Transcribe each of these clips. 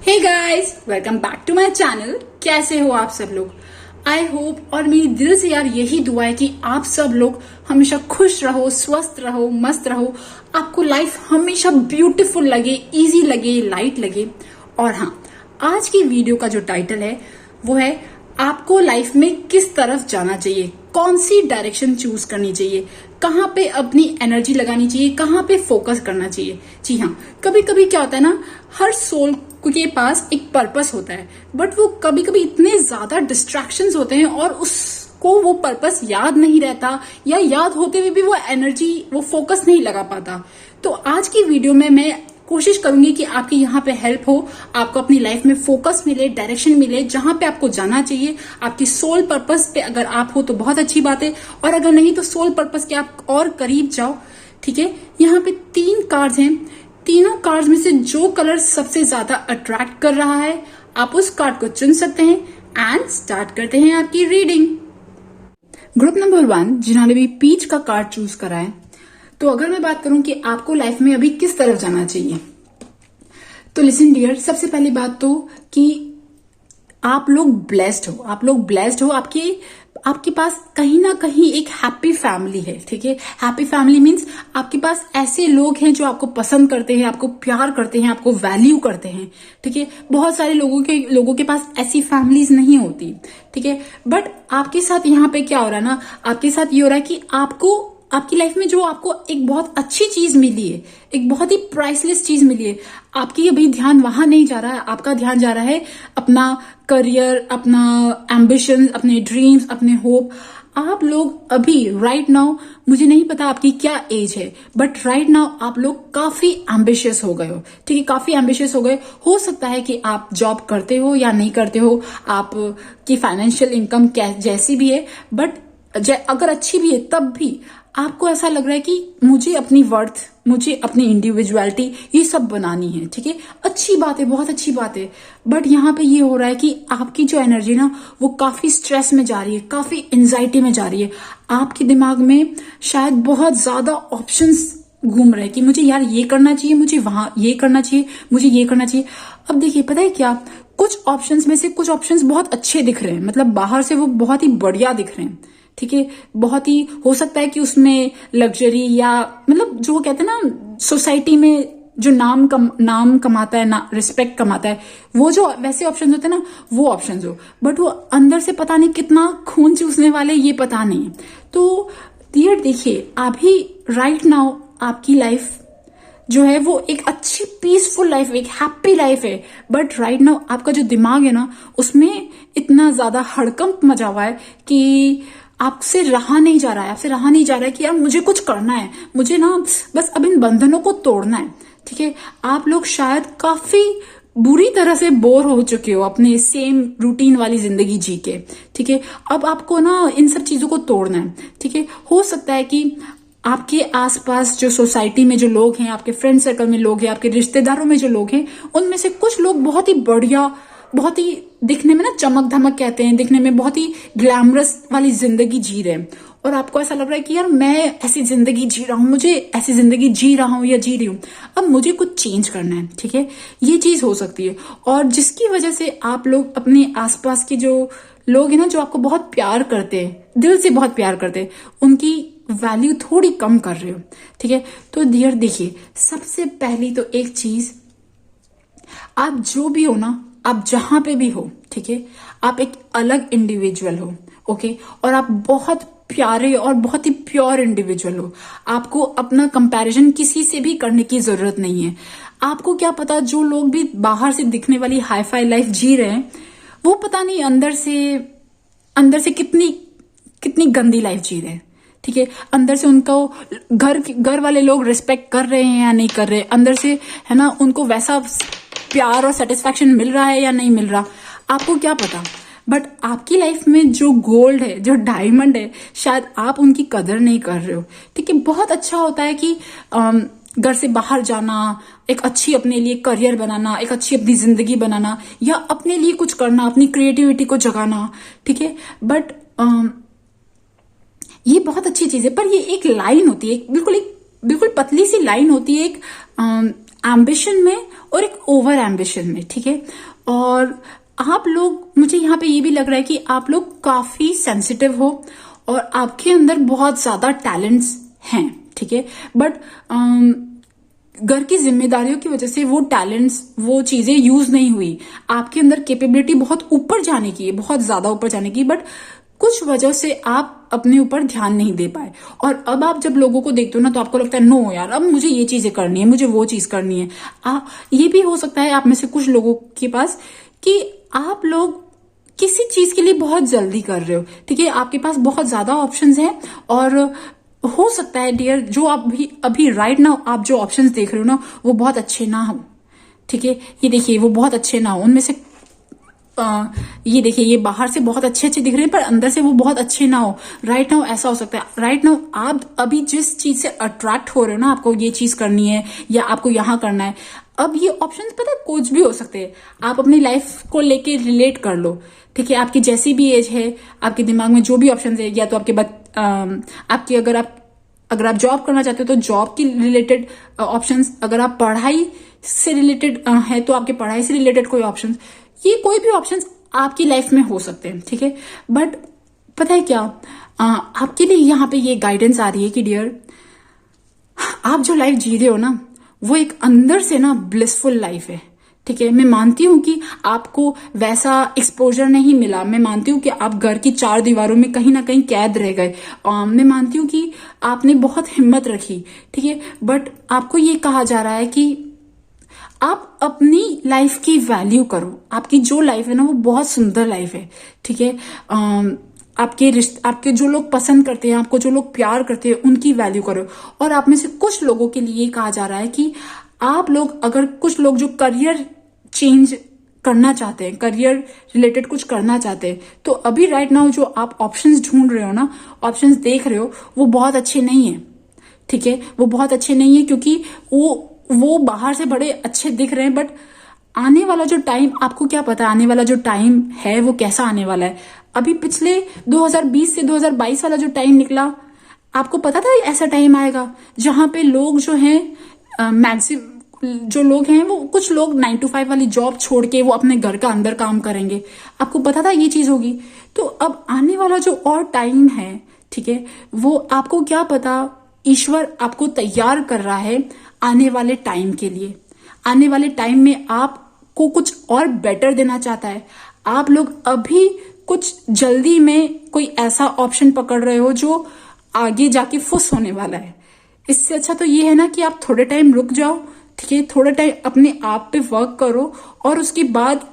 Hey guys, welcome back to my channel. कैसे हो आप सब लोग? आई होप और मेरी दिल से यार यही दुआ है कि आप सब लोग हमेशा खुश रहो, स्वस्थ रहो, मस्त रहो, आपको लाइफ हमेशा ब्यूटीफुल लगे, इजी लगे, लाइट लगे। और हाँ, आज की वीडियो का जो टाइटल है वो है आपको लाइफ में किस तरफ जाना चाहिए, कौन सी डायरेक्शन चूज करनी चाहिए, कहाँ पे अपनी एनर्जी लगानी चाहिए, कहाँ पे फोकस करना चाहिए। जी हाँ, कभी कभी क्या होता है ना, हर सोल के पास एक पर्पस होता है, बट वो कभी कभी इतने ज्यादा डिस्ट्रैक्शंस होते हैं और उसको वो पर्पस याद नहीं रहता, या याद होते हुए भी वो एनर्जी, वो फोकस नहीं लगा पाता। तो आज की वीडियो में मैं कोशिश करूंगी कि आपकी यहाँ पे हेल्प हो, आपको अपनी लाइफ में फोकस मिले, डायरेक्शन मिले, जहां पे आपको जाना चाहिए। आपकी सोल पर्पस पे अगर आप हो तो बहुत अच्छी बात है, और अगर नहीं तो सोल पर्पस के आप और करीब जाओ। ठीक है, यहाँ पे 3 कार्ड्स हैं। तीनों कार्ड्स में से जो कलर सबसे ज्यादा अट्रैक्ट कर रहा है, आप उस कार्ड को चुन सकते हैं। एंड स्टार्ट करते हैं आपकी रीडिंग। ग्रुप नंबर 1 जिन्होंने भी पीच का कार्ड चूज करा है, तो अगर मैं बात करूं कि आपको लाइफ में अभी किस तरफ जाना चाहिए, तो लिसन डियर, सबसे पहली बात तो कि आप लोग ब्लेस्ड हो, आप लोग ब्लेस्ड हो। आपके पास कहीं ना कहीं एक हैप्पी फैमिली है। ठीक है, हैप्पी फैमिली मीन्स आपके पास ऐसे लोग हैं जो आपको पसंद करते हैं, आपको प्यार करते हैं, आपको वैल्यू करते हैं। ठीक है, बहुत सारे लोगों के पास ऐसी फैमिलीज नहीं होती। ठीक है, बट आपके साथ यहाँ पे क्या हो रहा है ना, आपके साथ ये हो रहा है कि आपकी लाइफ में जो आपको एक बहुत अच्छी चीज मिली है, एक बहुत ही प्राइसलेस चीज मिली है, आपकी अभी ध्यान वहां नहीं जा रहा है। आपका ध्यान जा रहा है अपना करियर, अपना एम्बिशन, अपने ड्रीम्स, अपने होप। आप लोग अभी राइट नाउ, मुझे नहीं पता आपकी क्या एज है, बट राइट नाउ आप लोग काफी एम्बिशियस हो गए हो। ठीक है, काफी एम्बिशियस हो गए। हो सकता है कि आप जॉब करते हो या नहीं करते हो, आप की फाइनेंशियल इनकम जैसी भी है, बट अगर अच्छी भी है तब भी आपको ऐसा लग रहा है कि मुझे अपनी वर्थ, मुझे अपनी इंडिविजुअलिटी ये सब बनानी है। ठीक है, अच्छी बात है, बहुत अच्छी बात है। बट यहाँ पे ये हो रहा है कि आपकी जो एनर्जी ना, वो काफी स्ट्रेस में जा रही है, काफी एंजाइटी में जा रही है। आपके दिमाग में शायद बहुत ज्यादा ऑप्शंस घूम रहे हैं कि मुझे यार ये करना चाहिए, मुझे वहां ये करना चाहिए, मुझे ये करना चाहिए। अब देखिए, पता है क्या, कुछ ऑप्शंस में से कुछ ऑप्शंस बहुत अच्छे दिख रहे हैं, मतलब बाहर से वो बहुत ही बढ़िया दिख रहे हैं। ठीक है, बहुत ही हो सकता है कि उसमें लग्जरी, या मतलब जो कहते हैं ना सोसाइटी में जो नाम कमाता है ना, रिस्पेक्ट कमाता है, वो जो वैसे ऑप्शंस होते हैं ना, वो ऑप्शंस हो। बट वो अंदर से पता नहीं कितना खून चूसने वाले, ये पता नहीं। तो डियर देखिए, अभी राइट नाउ आपकी लाइफ जो है वो एक अच्छी पीसफुल लाइफ, एक हैप्पी लाइफ है। बट राइट नाउ आपका जो दिमाग है ना, उसमें इतना ज्यादा हड़कंप मचा हुआ है कि आपसे रहा नहीं जा रहा है, आपसे रहा नहीं जा रहा है कि यार मुझे कुछ करना है, मुझे ना बस अब इन बंधनों को तोड़ना है। ठीक है, आप लोग शायद काफी बुरी तरह से बोर हो चुके हो अपने सेम रूटीन वाली जिंदगी जी के। ठीक है, अब आपको ना इन सब चीजों को तोड़ना है। ठीक है, हो सकता है कि आपके आसपास जो सोसाइटी में जो लोग हैं, आपके फ्रेंड सर्कल में लोग हैं, आपके रिश्तेदारों में जो लोग हैं, उनमें से कुछ लोग बहुत ही बढ़िया, बहुत ही दिखने में ना चमक धमक कहते हैं, दिखने में बहुत ही ग्लैमरस वाली जिंदगी जी रहे हैं, और आपको ऐसा लग रहा है कि यार मैं ऐसी जिंदगी जी रहा हूं, मुझे ऐसी जिंदगी जी रहा हूं या जी रही हूं, अब मुझे कुछ चेंज करना है। ठीक है, ये चीज हो सकती है, और जिसकी वजह से आप लोग अपने आसपास के जो लोग हैं ना, जो आपको बहुत प्यार करते हैं, दिल से बहुत प्यार करते हैं, उनकी वैल्यू थोड़ी कम कर रहे हो। ठीक है, तो डियर देखिए, सबसे पहली तो एक चीज, आप जो भी हो ना, आप जहां पे भी हो, ठीक है, आप एक अलग इंडिविजुअल हो। ओके, और आप बहुत प्यारे और बहुत ही प्योर इंडिविजुअल हो। आपको अपना कंपैरिजन किसी से भी करने की जरूरत नहीं है। आपको क्या पता, जो लोग भी बाहर से दिखने वाली हाई फाई लाइफ जी रहे हैं, वो पता नहीं अंदर से कितनी गंदी लाइफ जी रहे हैं। ठीक है, अंदर से उनको घर वाले लोग रिस्पेक्ट कर रहे हैं या नहीं कर रहे, अंदर से है ना, उनको वैसा प्यार और सेटिस्फैक्शन मिल रहा है या नहीं मिल रहा, आपको क्या पता। बट आपकी लाइफ में जो गोल्ड है, जो डायमंड है, शायद आप उनकी कदर नहीं कर रहे हो। ठीक है, बहुत अच्छा होता है कि घर से बाहर जाना, एक अच्छी अपने लिए करियर बनाना, एक अच्छी अपनी जिंदगी बनाना, या अपने लिए कुछ करना, अपनी क्रिएटिविटी को जगाना। ठीक है, बट ये बहुत अच्छी चीज है, पर ये एक लाइन होती है, बिल्कुल पतली सी लाइन होती है, एक एम्बिशन में और एक ओवर एम्बिशन में, ठीक है। और आप लोग, मुझे यहाँ पे ये भी लग रहा है कि आप लोग काफी सेंसिटिव हो और आपके अंदर बहुत ज्यादा टैलेंट्स हैं, ठीक है। बट घर की जिम्मेदारियों की वजह से वो टैलेंट्स, वो चीजें यूज नहीं हुई। आपके अंदर कैपेबिलिटी बहुत ऊपर जाने की है, बहुत ज्यादा ऊपर जाने की, बट कुछ वजह से आप अपने ऊपर ध्यान नहीं दे पाए। और अब आप जब लोगों को देखते हो ना, तो आपको लगता है नो यार, अब मुझे ये चीजें करनी है, मुझे वो चीज करनी है। ये भी हो सकता है आप में से कुछ लोगों के पास कि आप लोग किसी चीज के लिए बहुत जल्दी कर रहे हो, ठीक है। आपके पास बहुत ज्यादा ऑप्शंस हैं और हो सकता है डियर, जो आप भी अभी राइट नाउ आप जो ऑप्शंस देख रहे हो ना, वो बहुत अच्छे ना हो, ठीक है। ये देखिए, वो बहुत अच्छे ना हो, उनमें से ये देखिए, ये बाहर से बहुत अच्छे अच्छे दिख रहे हैं पर अंदर से वो बहुत अच्छे ना हो। राइट नाउ ऐसा हो सकता है, राइट नाउ आप अभी जिस चीज से अट्रैक्ट हो रहे हो ना, आपको ये चीज करनी है या आपको यहां करना है, अब ये ऑप्शंस पता है कुछ भी हो सकते हैं। आप अपनी लाइफ को लेके रिलेट कर लो, ठीक है। आपकी जैसी भी एज है, आपके दिमाग में जो भी ऑप्शंस है, या तो आपकी अगर आप जॉब करना चाहते हो तो जॉब की रिलेटेड ऑप्शंस, अगर आप पढ़ाई से रिलेटेड है तो आपके पढ़ाई से रिलेटेड कोई ऑप्शंस, ये कोई भी ऑप्शंस आपकी लाइफ में हो सकते हैं, ठीक है। बट पता है क्या, आपके लिए यहाँ पे ये गाइडेंस आ रही है कि डियर, आप जो लाइफ जी रहे हो ना, वो एक अंदर से ना ब्लिसफुल लाइफ है, ठीक है। मैं मानती हूं कि आपको वैसा एक्सपोजर नहीं मिला, मैं मानती हूं कि आप घर की चार दीवारों में कहीं ना कहीं कैद रह गए, मैं मानती हूं कि आपने बहुत हिम्मत रखी, ठीक है। बट आपको ये कहा जा रहा है कि आप अपनी लाइफ की वैल्यू करो। आपकी जो लाइफ है ना, वो बहुत सुंदर लाइफ है, ठीक है। आपके जो लोग पसंद करते हैं, आपको जो लोग प्यार करते हैं, उनकी वैल्यू करो। और आप में से कुछ लोगों के लिए कहा जा रहा है कि आप लोग, अगर कुछ लोग जो करियर चेंज करना चाहते हैं, करियर रिलेटेड कुछ करना चाहते हैं, तो अभी राइट नाउ जो आप ऑप्शंस ढूंढ रहे हो ना, ऑप्शंस देख रहे हो, वो बहुत अच्छे नहीं है, ठीक है। वो बहुत अच्छे नहीं है क्योंकि वो बाहर से बड़े अच्छे दिख रहे हैं, बट आने वाला जो टाइम, आपको क्या पता आने वाला जो टाइम है वो कैसा आने वाला है। अभी पिछले 2020 से 2022 वाला जो टाइम निकला, आपको पता था ऐसा टाइम आएगा जहां पे लोग जो हैं, मैक्सिमम जो लोग हैं, वो कुछ लोग 9 to 5 वाली जॉब छोड़ के वो अपने घर का अंदर काम करेंगे। आपको पता था ये चीज होगी। तो अब आने वाला जो और टाइम है, ठीक है, वो आपको क्या पता, ईश्वर आपको तैयार कर रहा है आने वाले टाइम के लिए। आने वाले टाइम में आपको कुछ और बेटर देना चाहता है। आप लोग अभी कुछ जल्दी में कोई ऐसा ऑप्शन पकड़ रहे हो जो आगे जाके फुस होने वाला है। इससे अच्छा तो ये है ना कि आप थोड़े टाइम रुक जाओ, ठीक है, थोड़ा टाइम अपने आप पे वर्क करो और उसके बाद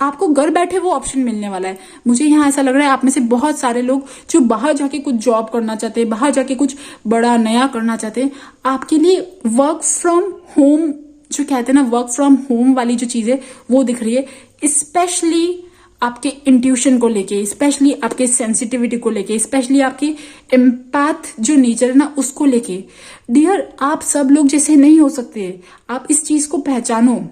आपको घर बैठे वो ऑप्शन मिलने वाला है। मुझे यहाँ ऐसा लग रहा है आप में से बहुत सारे लोग जो बाहर जाके कुछ जॉब करना चाहते हैं, बाहर जाके कुछ बड़ा नया करना चाहते हैं, आपके लिए वर्क फ्रॉम होम, जो कहते हैं ना वर्क फ्रॉम होम वाली जो चीज है, वो दिख रही है। स्पेशली आपके इंट्यूशन को लेके, स्पेशली आपके सेंसिटिविटी को लेके, स्पेशली आपकी एम्पैथ जो नेचर है ना, उसको लेके। डियर, आप सब लोग जैसे नहीं हो सकते, आप इस चीज को पहचानो,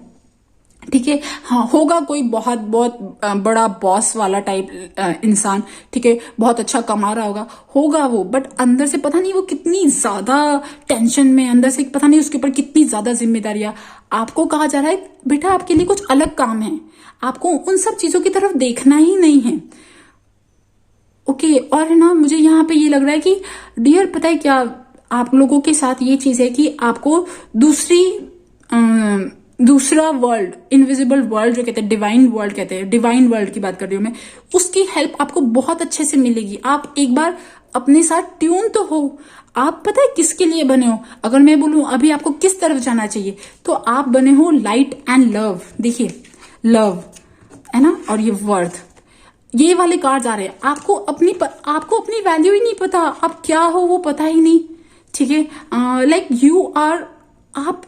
ठीक है। हाँ, होगा कोई बहुत बड़ा बॉस वाला टाइप इंसान, ठीक है, बहुत अच्छा कमा रहा होगा वो, बट अंदर से पता नहीं वो कितनी ज्यादा टेंशन में, अंदर से पता नहीं उसके ऊपर कितनी ज्यादा जिम्मेदारियां। आपको कहा जा रहा है बेटा आपके लिए कुछ अलग काम है, आपको उन सब चीजों की तरफ देखना ही नहीं है, ओके। और है ना, मुझे यहाँ पे ये लग रहा है कि डियर, पता है क्या, आप लोगों के साथ ये चीज है कि आपको दूसरा वर्ल्ड, इनविजिबल वर्ल्ड जो कहते हैं, डिवाइन वर्ल्ड कहते हैं, डिवाइन वर्ल्ड की बात कर रही हूं मैं, उसकी हेल्प आपको बहुत अच्छे से मिलेगी। आप एक बार अपने साथ ट्यून तो हो, आप पता है किसके लिए बने हो। अगर मैं बोलूं अभी आपको किस तरफ जाना चाहिए, तो आप बने हो लाइट एंड लव। देखिए, लव है ना, और ये वर्थ, ये वाले कार्ड आ रहे हैं। आपको अपनी वैल्यू ही नहीं पता, आप क्या हो वो पता ही नहीं, ठीक है। लाइक यू आर, आप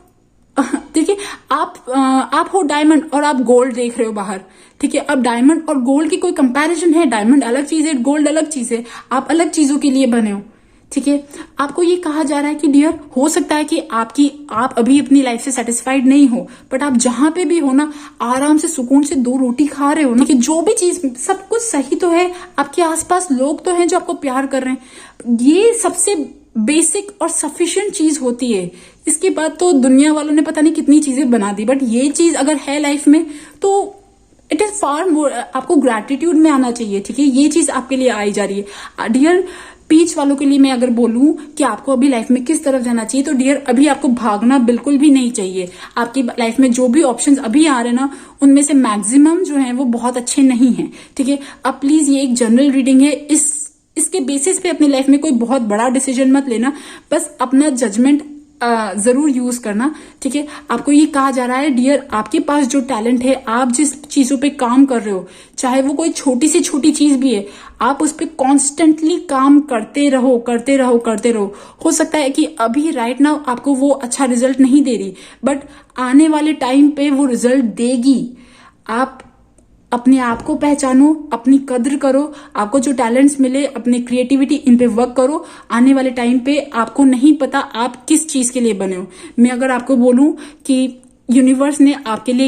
देखिए, आप हो डायमंड और आप गोल्ड देख रहे हो बाहर, ठीक है। अब डायमंड और गोल्ड की कोई कंपैरिजन है? डायमंड अलग चीज है, गोल्ड अलग चीज है, आप अलग चीजों के लिए बने हो, ठीक है। आपको ये कहा जा रहा है कि डियर, हो सकता है कि आप अभी अपनी लाइफ से सेटिस्फाइड नहीं हो, बट आप जहां पे भी हो ना, आराम से सुकून से 2 रोटी खा रहे हो ना, कि जो भी चीज, सब कुछ सही तो है, आपके आसपास लोग तो हैं जो आपको प्यार कर रहे हैं। ये सबसे बेसिक और सफिशिएंट चीज होती है इसके बाद तो दुनिया वालों ने पता नहीं कितनी चीजें बना दी, बट ये चीज अगर है लाइफ में तो इट इज फार मोर, आपको ग्रैटिट्यूड में आना चाहिए। ठीक है, ये चीज आपके लिए आई जा रही है। डियर पीच वालों के लिए मैं अगर बोलूं कि आपको अभी लाइफ में किस तरफ जाना चाहिए, तो डियर अभी आपको भागना बिल्कुल भी नहीं चाहिए। आपकी लाइफ में जो भी ऑप्शंस अभी आ रहे हैं ना, उनमें से मैक्सिमम जो है वो बहुत अच्छे नहीं हैं। ठीक है, अब प्लीज ये एक जनरल रीडिंग है, इसके बेसिस पे अपनी लाइफ में कोई बहुत बड़ा डिसीजन मत लेना, बस अपना जजमेंट जरूर यूज करना। ठीक है, आपको ये कहा जा रहा है डियर, आपके पास जो टैलेंट है, आप जिस चीजों पे काम कर रहे हो, चाहे वो कोई छोटी से छोटी चीज भी है, आप उस पर कॉन्स्टेंटली काम करते रहो करते रहो करते रहो। हो सकता है कि अभी राइट नाउ आपको वो अच्छा रिजल्ट नहीं दे रही, बट आने वाले टाइम पे वो रिजल्ट देगी। आप अपने आप को पहचानो, अपनी कद्र करो, आपको जो टैलेंट्स मिले, अपनी क्रिएटिविटी इन पे वर्क करो। आने वाले टाइम पे आपको नहीं पता आप किस चीज के लिए बने हो। मैं अगर आपको बोलूं कि यूनिवर्स ने आपके लिए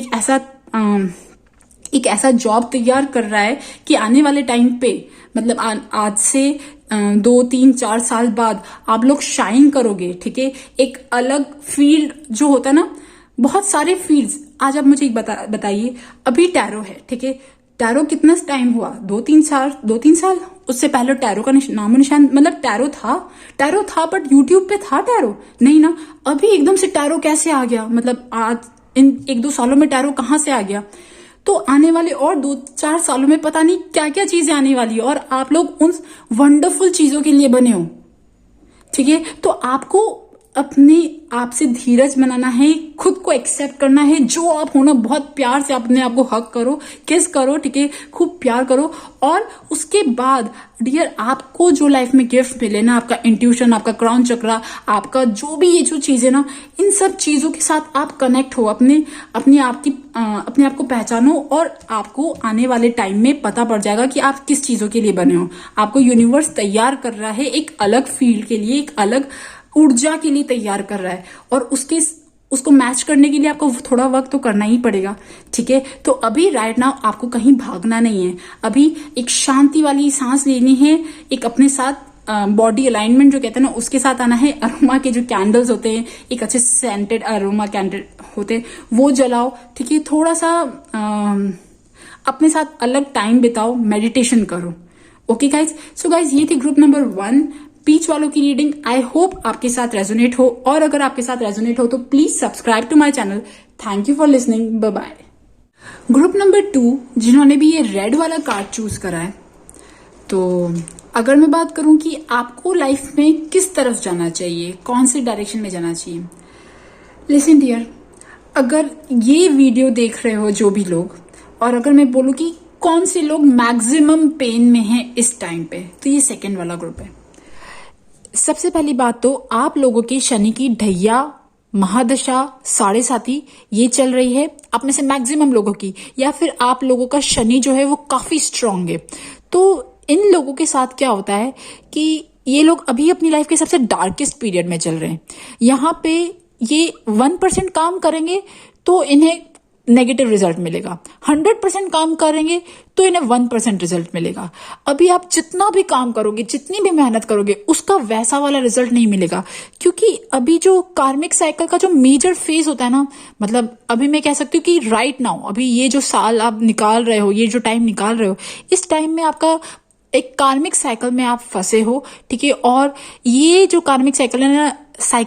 एक ऐसा जॉब तैयार कर रहा है कि आने वाले टाइम पे, मतलब आज से 2, 3, 4 साल बाद आप लोग शाइन करोगे। ठीक है, एक अलग फील्ड जो होता है ना, बहुत सारे फील्ड्स। आज आप मुझे एक बताइए, अभी टैरो है। ठीक है, टैरो कितना टाइम हुआ? 2-3 साल। उससे पहले टैरो का नामो निशान, मतलब टैरो था बट यूट्यूब पे था टैरो नहीं ना। अभी एकदम से टैरो कैसे आ गया? मतलब आज इन 1-2 सालों में टैरो कहां से आ गया? तो आने वाले और 2-4 सालों में पता नहीं क्या क्या चीजें आने वाली है, और आप लोग उन वंडरफुल चीजों के लिए बने हो। ठीक है, तो आपको अपने आप से धीरज बनाना है, खुद को एक्सेप्ट करना है जो आप हो ना। बहुत प्यार से अपने आप को हक करो, किस करो। ठीक है, खूब प्यार करो। और उसके बाद डियर, आपको जो लाइफ में गिफ्ट मिले ना, आपका इंट्यूशन, आपका क्राउन चक्रा, आपका जो भी ये जो चीजें ना, इन सब चीजों के साथ आप कनेक्ट हो, अपने आप को पहचानो, और आपको आने वाले टाइम में पता पड़ जाएगा कि आप किस चीजों के लिए बने हो। आपको यूनिवर्स तैयार कर रहा है एक अलग फील्ड के लिए, एक अलग ऊर्जा के लिए तैयार कर रहा है, और उसको मैच करने के लिए आपको थोड़ा वक्त तो करना ही पड़ेगा। ठीक है, तो अभी राइट नाउ आपको कहीं भागना नहीं है। अभी एक शांति वाली सांस लेनी है, एक अपने साथ बॉडी अलाइनमेंट जो कहते हैं ना, उसके साथ आना है। अरोमा के जो कैंडल्स होते हैं, एक अच्छे सेंटेड अरोमा कैंडल होते हैं, वो जलाओ। ठीक है, थोड़ा सा अपने साथ अलग टाइम बिताओ, मेडिटेशन करो। ओके गाइज, सो गाइज ये थी ग्रुप नंबर 1 पीच वालों की रीडिंग। आई होप आपके साथ रेजोनेट हो, और अगर आपके साथ रेजोनेट हो तो please subscribe to my channel. Thank you for listening, bye bye. Group number 2 जिन्होंने भी ये रेड वाला कार्ड चूज करा है, तो अगर मैं बात करूं कि आपको लाइफ में किस तरफ जाना चाहिए, कौन सी डायरेक्शन में जाना चाहिए, लिसन डियर, अगर ये वीडियो देख रहे हो जो भी लोग, और अगर मैं बोलूं कि कौन से लोग मैक्सिमम पेन में हैं इस टाइम पे, तो ये सेकेंड वाला ग्रुप है। सबसे पहली बात तो आप लोगों की शनि की ढैया, महादशा, साढ़े साथी ये चल रही है आप में से मैक्सिमम लोगों की, या फिर आप लोगों का शनि जो है वो काफी स्ट्रांग है। तो इन लोगों के साथ क्या होता है कि ये लोग अभी अपनी लाइफ के सबसे डार्केस्ट पीरियड में चल रहे हैं। यहाँ पे ये 1% काम करेंगे तो इन्हें नेगेटिव रिजल्ट मिलेगा, 100% काम करेंगे तो इन्हें 1% रिजल्ट मिलेगा। अभी आप जितना भी काम करोगे, जितनी भी मेहनत करोगे, उसका वैसा वाला रिजल्ट नहीं मिलेगा, क्योंकि अभी जो कार्मिक साइकिल का जो मेजर फेज होता है ना, मतलब अभी मैं कह सकती हूँ कि राइट नाउ, अभी ये जो साल आप निकाल रहे हो, ये जो टाइम निकाल रहे हो, इस टाइम में आपका एक कार्मिक साइकिल में आप फंसे हो। ठीक है, और ये जो कार्मिक साइकिल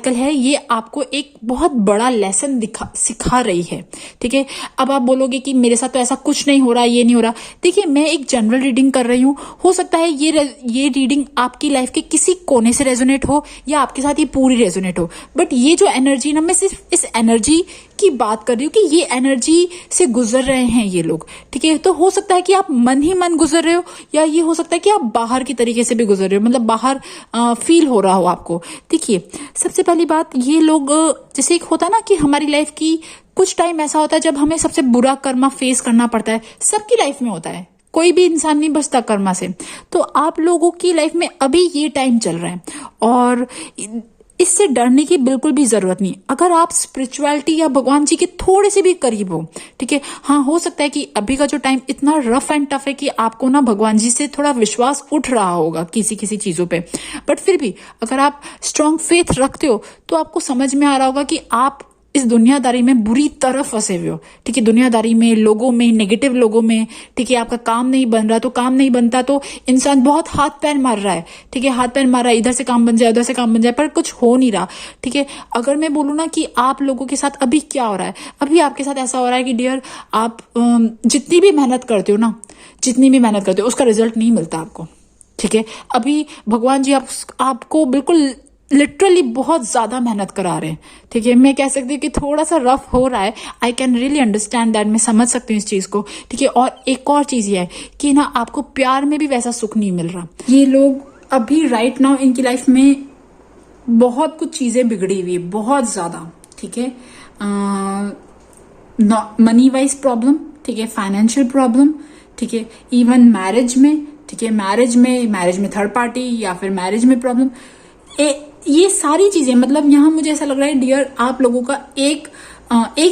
है ये आपको एक बहुत बड़ा लेसन सिखा रही है। ठीक है, अब आप बोलोगे कि मेरे साथ तो ऐसा कुछ नहीं हो रहा, ये नहीं हो रहा। देखिए, मैं एक जनरल रीडिंग कर रही हूँ, हो सकता है ये रीडिंग आपकी लाइफ के किसी कोने से रेजोनेट हो, या आपके साथ ये पूरी रेजोनेट हो, बट ये जो एनर्जी ना, मैं सिर्फ इस एनर्जी की बात कर रही हूँ कि ये एनर्जी से गुजर रहे हैं ये लोग। ठीक है, तो हो सकता है कि आप मन ही मन गुजर रहे हो, या ये हो सकता है कि आप बाहर की तरीके से भी गुजर रहे हो, मतलब बाहर फील हो रहा हो आपको। देखिए, सबसे पहली बात, ये लोग, जैसे एक होता है ना कि हमारी लाइफ की कुछ टाइम ऐसा होता है जब हमें सबसे बुरा कर्मा फेस करना पड़ता है, सबकी लाइफ में होता है, कोई भी इंसान नहीं बचता कर्मा से। तो आप लोगों की लाइफ में अभी ये टाइम चल रहा है, और इससे डरने की बिल्कुल भी जरूरत नहीं। अगर आप स्पिरिचुअलिटी या भगवान जी के थोड़े से भी करीब हो, ठीक है, हाँ हो सकता है कि अभी का जो टाइम इतना रफ एंड टफ है कि आपको ना भगवान जी से थोड़ा विश्वास उठ रहा होगा किसी किसी चीजों पे, बट फिर भी अगर आप स्ट्रांग फेथ रखते हो तो आपको समझ में आ रहा होगा कि आप इस दुनियादारी में बुरी तरह फंसे हुए हो, ठीक है, दुनियादारी में, लोगों में, नेगेटिव लोगों में, ठीक है, आपका काम नहीं बन रहा तो काम नहीं बनता तो इंसान बहुत हाथ पैर मार रहा है, ठीक है, हाथ पैर मार रहा है, इधर से काम बन जाए उधर से काम बन जाए, पर कुछ हो नहीं रहा, ठीक है। अगर मैं बोलूँ ना कि आप लोगों के साथ अभी क्या हो रहा है, अभी आपके साथ ऐसा हो रहा है कि डियर आप जितनी भी मेहनत करते हो ना, जितनी भी मेहनत करते हो उसका रिजल्ट नहीं मिलता आपको, ठीक है। अभी भगवान जी आपको बिल्कुल लिटरली बहुत ज्यादा मेहनत करा रहे हैं, ठीक है। मैं कह सकती हूँ कि थोड़ा सा रफ हो रहा है, I can really understand that, मैं समझ सकती हूँ इस चीज को, ठीक है। और एक और चीज ये है कि ना आपको प्यार में भी वैसा सुख नहीं मिल रहा। ये लोग अभी राइट नाउ इनकी लाइफ में बहुत कुछ चीजें बिगड़ी हुई है, बहुत ज्यादा, ठीक है। मनी वाइज प्रॉब्लम, ठीक है, फाइनेंशियल प्रॉब्लम, ठीक है, इवन मैरिज में, ठीक है, मैरिज में थर्ड पार्टी या फिर मैरिज में प्रॉब्लम, ये सारी चीजें, मतलब यहाँ मुझे ऐसा लग रहा है डियर आप लोगों का एक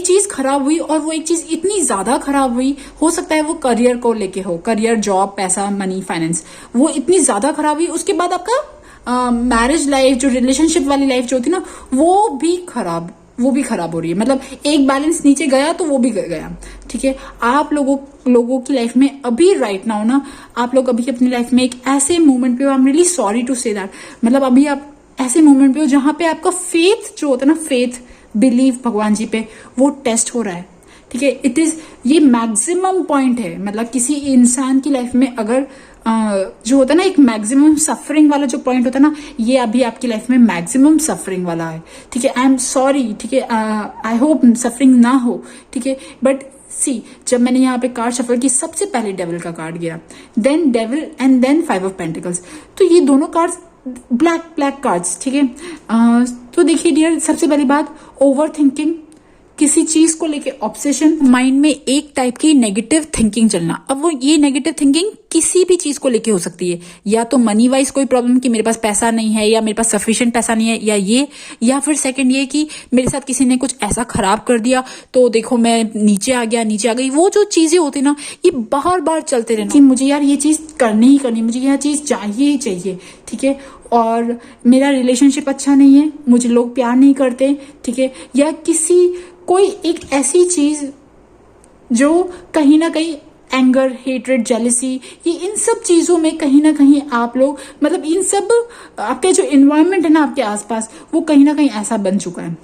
चीज खराब हुई और वो एक चीज इतनी ज्यादा खराब हुई, हो सकता है वो करियर को लेके हो, करियर, जॉब, पैसा, मनी, फाइनेंस, वो इतनी ज्यादा खराब हुई, उसके बाद आपका मैरिज लाइफ, जो रिलेशनशिप वाली लाइफ जो होती ना, वो भी खराब हो रही है। मतलब एक बैलेंस नीचे गया तो वो भी गया, ठीक है। आप लोगों की लाइफ में अभी राइट नाउ ना, आप लोग अभी अपनी लाइफ में एक ऐसे मोमेंट पे हो, I am really sorry to say that, मतलब अभी आप ऐसे मोमेंट पे हो जहां पे आपका फेथ जो होता है ना, फेथ, बिलीव भगवान जी पे, वो टेस्ट हो रहा है, ठीक है। ये मैक्सिमम पॉइंट है, मतलब किसी इंसान की लाइफ में अगर जो होता है ना एक मैक्सिमम सफरिंग वाला जो पॉइंट होता है ना, ये अभी आपकी लाइफ में मैक्सिमम सफरिंग वाला है, ठीक है। आई एम सॉरी, ठीक है, आई होप सफरिंग ना हो, ठीक है। बट सी, जब मैंने यहाँ पे कार्ड शफल की, सबसे पहले डेविल का कार्ड गया, then devil and then 5 of pentacles, तो ये दोनों कार्ड्स ब्लैक कार्ड्स, ठीक है। तो देखिए डियर, सबसे पहली बात, ओवर थिंकिंग, किसी चीज को लेके ऑब्सेशन, माइंड में एक टाइप की नेगेटिव थिंकिंग चलना। अब वो ये नेगेटिव थिंकिंग किसी भी चीज को लेके हो सकती है, या तो मनी वाइज कोई प्रॉब्लम कि मेरे पास पैसा नहीं है, या मेरे पास सफिशिएंट पैसा नहीं है, या फिर सेकंड ये कि मेरे साथ किसी ने कुछ ऐसा खराब कर दिया तो देखो मैं नीचे आ गई। वो जो चीजें होती ना, ये बार बार चलते रहना कि मुझे यार ये चीज करनी ही करनी, मुझे यह चीज चाहिए ही चाहिए, ठीक है। और मेरा रिलेशनशिप अच्छा नहीं है, मुझे लोग प्यार नहीं करते, ठीक है, या कोई एक ऐसी चीज जो कहीं ना कहीं एंगर, हेट्रेड, जेलसी, ये इन सब चीजों में कहीं ना कहीं आप लोग, मतलब इन सब आपके जो इन्वायरमेंट है ना आपके आसपास, वो कहीं ना कहीं ऐसा बन चुका है।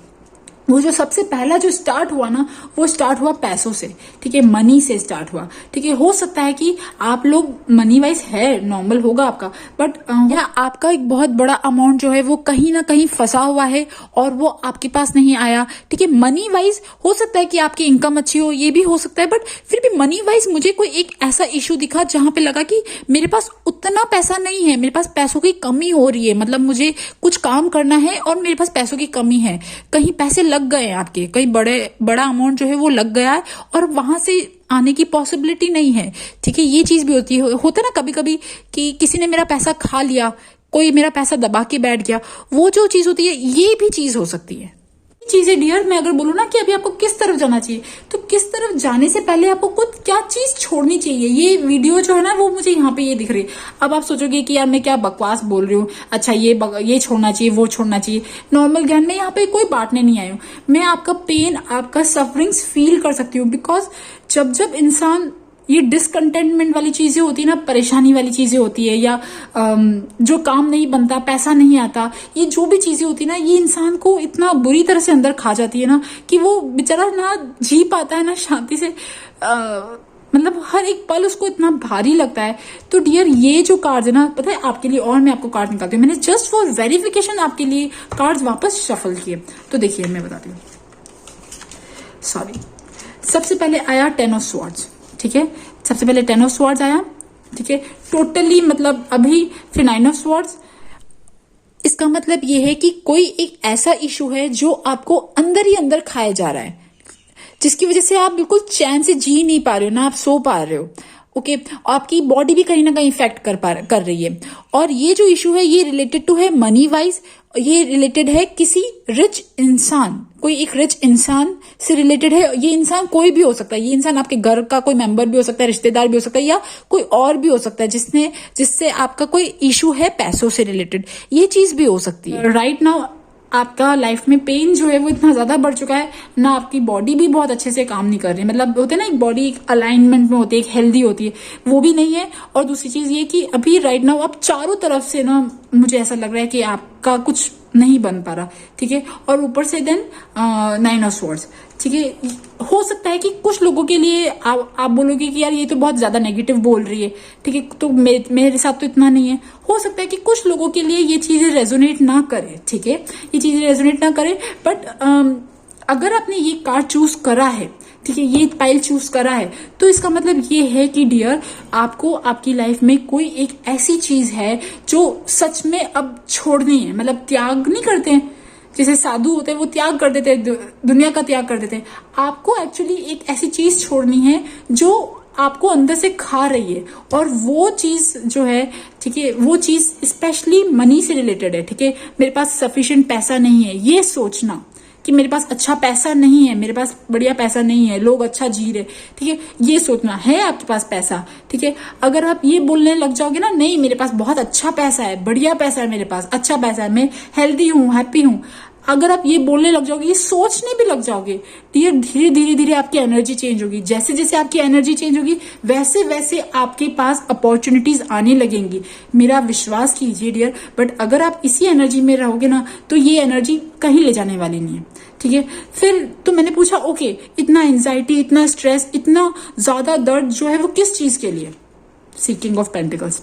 वो जो सबसे पहला जो स्टार्ट हुआ ना, वो स्टार्ट हुआ पैसों से, ठीक है, मनी से स्टार्ट हुआ, ठीक है। हो सकता है कि आप लोग मनी वाइज है, नॉर्मल होगा आपका, बट या आपका एक बहुत बड़ा अमाउंट जो है वो कहीं ना कहीं फंसा हुआ है और वो आपके पास नहीं आया, ठीक है। मनी वाइज हो सकता है कि आपकी इनकम अच्छी हो, ये भी हो सकता है, बट फिर भी मनी वाइज मुझे कोई एक ऐसा इशू दिखा जहां पे लगा कि मेरे पास उतना पैसा नहीं है, मेरे पास पैसों की कमी हो रही है, मतलब मुझे कुछ काम करना है और मेरे पास पैसों की कमी है, कहीं पैसे लग गए हैं आपके, कहीं बड़ा अमाउंट जो है वो लग गया है और वहां से आने की पॉसिबिलिटी नहीं है, ठीक है। ये चीज भी होता है ना कभी कभी कि किसी ने मेरा पैसा खा लिया, कोई मेरा पैसा दबा के बैठ गया, वो जो चीज होती है ये भी चीज हो सकती है। चीजें डियर, मैं अगर बोलूँ ना कि अभी आपको किस तरफ जाना चाहिए, तो किस तरफ जाने से पहले आपको कुछ क्या चीज छोड़नी चाहिए। ये वीडियो जो है ना वो मुझे यहाँ पे ये दिख रही है। अब आप सोचोगे कि यार मैं क्या बकवास बोल रही हूँ, अच्छा ये छोड़ना चाहिए, वो छोड़ना चाहिए। नॉर्मल ज्ञान में यहाँ पे कोई बांटने नहीं आई हूँ, मैं आपका पेन, आपका सफरिंग्स फील कर सकती हूँ, बिकॉज जब इंसान ये डिसकंटेंटमेंट वाली चीजें होती है ना, परेशानी वाली चीजें होती है, या जो काम नहीं बनता, पैसा नहीं आता, ये जो भी चीजें होती है ना, ये इंसान को इतना बुरी तरह से अंदर खा जाती है ना कि वो बेचारा ना जी पाता है ना शांति से, मतलब हर एक पल उसको इतना भारी लगता है। तो डियर ये जो कार्ड है ना, पता है आपके लिए, और मैं आपको कार्ड निकालती हूँ, मैंने जस्ट फॉर वेरिफिकेशन आपके लिए कार्ड वापस शफल किए। तो देखिए मैं बताती हूँ, सॉरी, सबसे पहले आया 10 ऑफ स्वॉर्ड्स, ठीक है, सबसे पहले 10 ऑफ स्वॉर्ड्स आया, ठीक है, टोटली, मतलब अभी फिर 9 ऑफ स्वॉर्ड्स। इसका मतलब ये है कि कोई एक ऐसा इशू है जो आपको अंदर ही अंदर खाया जा रहा है, जिसकी वजह से आप बिल्कुल चैन से जी नहीं पा रहे हो, ना आप सो पा रहे हो, ओके, आपकी बॉडी भी कहीं ना कहीं इफेक्ट कर रही है। और ये जो इशू है ये रिलेटेड टू है मनी वाइज, ये रिलेटेड है किसी रिच इंसान, कोई एक रिच इंसान से रिलेटेड है। ये इंसान कोई भी हो सकता है, ये इंसान आपके घर का कोई मेंबर भी हो सकता है, रिश्तेदार भी हो सकता है, या कोई और भी हो सकता है जिससे आपका कोई इशू है पैसों से रिलेटेड, ये चीज भी हो सकती है। राइट नाउ आपका लाइफ में पेन जो है वो इतना ज्यादा बढ़ चुका है ना, आपकी बॉडी भी बहुत अच्छे से काम नहीं कर रही, मतलब होते हैं ना एक बॉडी एक अलाइनमेंट में होती है, एक हेल्दी होती है, वो भी नहीं है। और दूसरी चीज ये कि अभी राइट नाउ आप चारों तरफ से ना, मुझे ऐसा लग रहा है कि आपका कुछ नहीं बन पा रहा, ठीक है। और ऊपर से देन 9 ऑफ स्वॉर्ड्स, ठीक है। हो सकता है कि कुछ लोगों के लिए आप बोलोगे कि यार ये तो बहुत ज्यादा नेगेटिव बोल रही है, ठीक है, तो मेरे साथ तो इतना नहीं है। हो सकता है कि कुछ लोगों के लिए ये चीजें रेजोनेट ना करे, ठीक है, ये चीजें रेजोनेट ना करे, बट अगर आपने ये कार्ड चूज करा है, ठीक है, ये पाइल चूज करा है, तो इसका मतलब ये है कि डियर आपको आपकी लाइफ में कोई एक ऐसी चीज है जो सच में अब छोड़नी है, मतलब त्याग नहीं करते हैं जैसे साधु होते हैं वो त्याग कर देते हैं, दुनिया का त्याग कर देते हैं। आपको एक्चुअली एक ऐसी चीज छोड़नी है जो आपको अंदर से खा रही है, और वो चीज जो है, ठीक है, वो चीज स्पेशली मनी से रिलेटेड है, ठीक है। मेरे पास सफिशिएंट पैसा नहीं है, ये सोचना कि मेरे पास अच्छा पैसा नहीं है, मेरे पास बढ़िया पैसा नहीं है, लोग अच्छा जी रहे, ठीक है, ये सोचना है आपके पास पैसा, ठीक है। अगर आप ये बोलने लग जाओगे ना, नहीं मेरे पास बहुत अच्छा पैसा है, बढ़िया पैसा है, मेरे पास अच्छा पैसा है, मैं हेल्दी हूँ, हैप्पी हूँ, अगर आप ये बोलने लग जाओगे, ये सोचने भी लग जाओगे, धीरे धीरे धीरे आपकी एनर्जी चेंज होगी। जैसे जैसे आपकी एनर्जी चेंज होगी वैसे वैसे आपके पास अपॉर्चुनिटीज आने लगेंगी, मेरा विश्वास कीजिए डियर। बट अगर आप इसी एनर्जी में रहोगे ना, तो ये एनर्जी कहीं ले जाने वाली नहीं है, ठीक है। फिर तो मैंने पूछा ओके, इतना एंजाइटी, इतना स्ट्रेस, इतना ज्यादा दर्द जो है वो किस चीज के लिए? सीकिंग ऑफ पेंटिकल्स,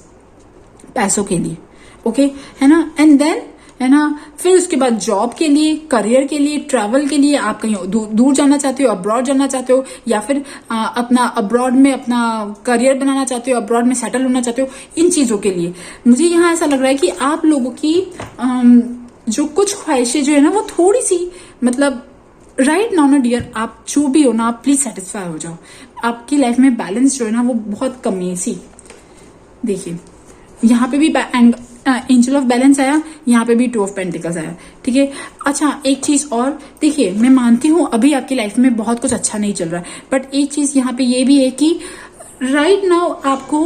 पैसों के लिए, ओके, है ना। एंड देन, है ना, फिर उसके बाद जॉब के लिए, करियर के लिए, ट्रैवल के लिए, आप कहीं दूर जाना चाहते हो, अब्रॉड जाना चाहते हो, या फिर अपना अब्रॉड में अपना करियर बनाना चाहते हो, अब्रॉड में सेटल होना चाहते हो, इन चीजों के लिए मुझे यहाँ ऐसा लग रहा है कि आप लोगों की जो कुछ ख्वाहिशें जो है ना वो थोड़ी सी, मतलब राइट नाउ ना डियर, आप जो भी हो ना, आप प्लीज सेटिस्फाई हो जाओ। आपकी लाइफ में बैलेंस जो है ना वो बहुत कमी है। सी देखिए, यहाँ पे भी एंजल ऑफ बैलेंस आया, यहाँ पे भी 2 ऑफ पेंटिकल्स आया, ठीक है। अच्छा, एक चीज और देखिए, मैं मानती हूँ अभी आपकी लाइफ में बहुत कुछ अच्छा नहीं चल रहा है, बट एक चीज यहाँ पे ये भी है कि राइट नाउ आपको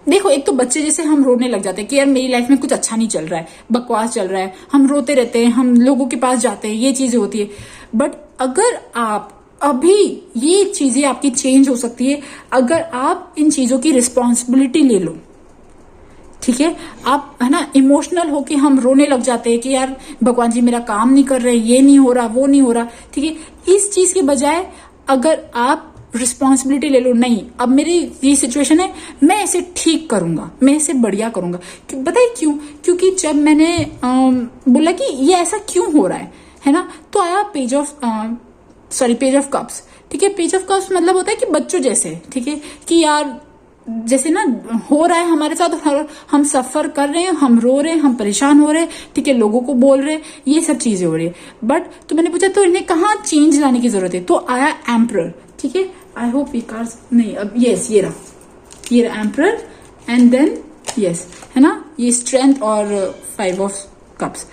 देखो, एक तो बच्चे जैसे हम रोने लग जाते हैं कि यार मेरी लाइफ में कुछ अच्छा नहीं चल रहा है, बकवास चल रहा है, हम रोते रहते हैं, हम लोगों के पास जाते हैं, ये चीजें होती है। बट अगर आप अभी, ये चीजें आपकी चेंज हो सकती है अगर आप इन चीजों की रिस्पॉन्सिबिलिटी ले लो, ठीक है। आप, है ना, इमोशनल होके हम रोने लग जाते हैं कि यार भगवान जी मेरा काम नहीं कर रहे, ये नहीं हो रहा, वो नहीं हो रहा, ठीक है। इस चीज के बजाय अगर आप रिस्पॉन्सिबिलिटी ले लो, नहीं अब मेरी ये सिचुएशन है, मैं इसे ठीक करूंगा, मैं इसे बढ़िया करूंगा। बताइए क्यों? क्योंकि जब मैंने बोला कि ये ऐसा क्यों हो रहा है ना, तो आया पेज ऑफ कप्स, ठीक है। पेज ऑफ कप्स मतलब होता है कि बच्चों जैसे, ठीक है, कि यार जैसे ना हो रहा है हमारे साथ, हम सफर कर रहे हैं, हम रो रहे हैं, हम परेशान हो रहे हैं, ठीक है, लोगों को बोल रहे हैं, ये सब चीजें हो रही है। बट तो मैंने पूछा तो इन्हें कहाँ चेंज लाने की जरूरत है, तो आया एम्परर, ठीक है। आई होप ये कार्ड्स नहीं, अब यस ये रहा एम्परर, एंड देन यस, है ना, ये स्ट्रेंथ और 5 ऑफ कप्स।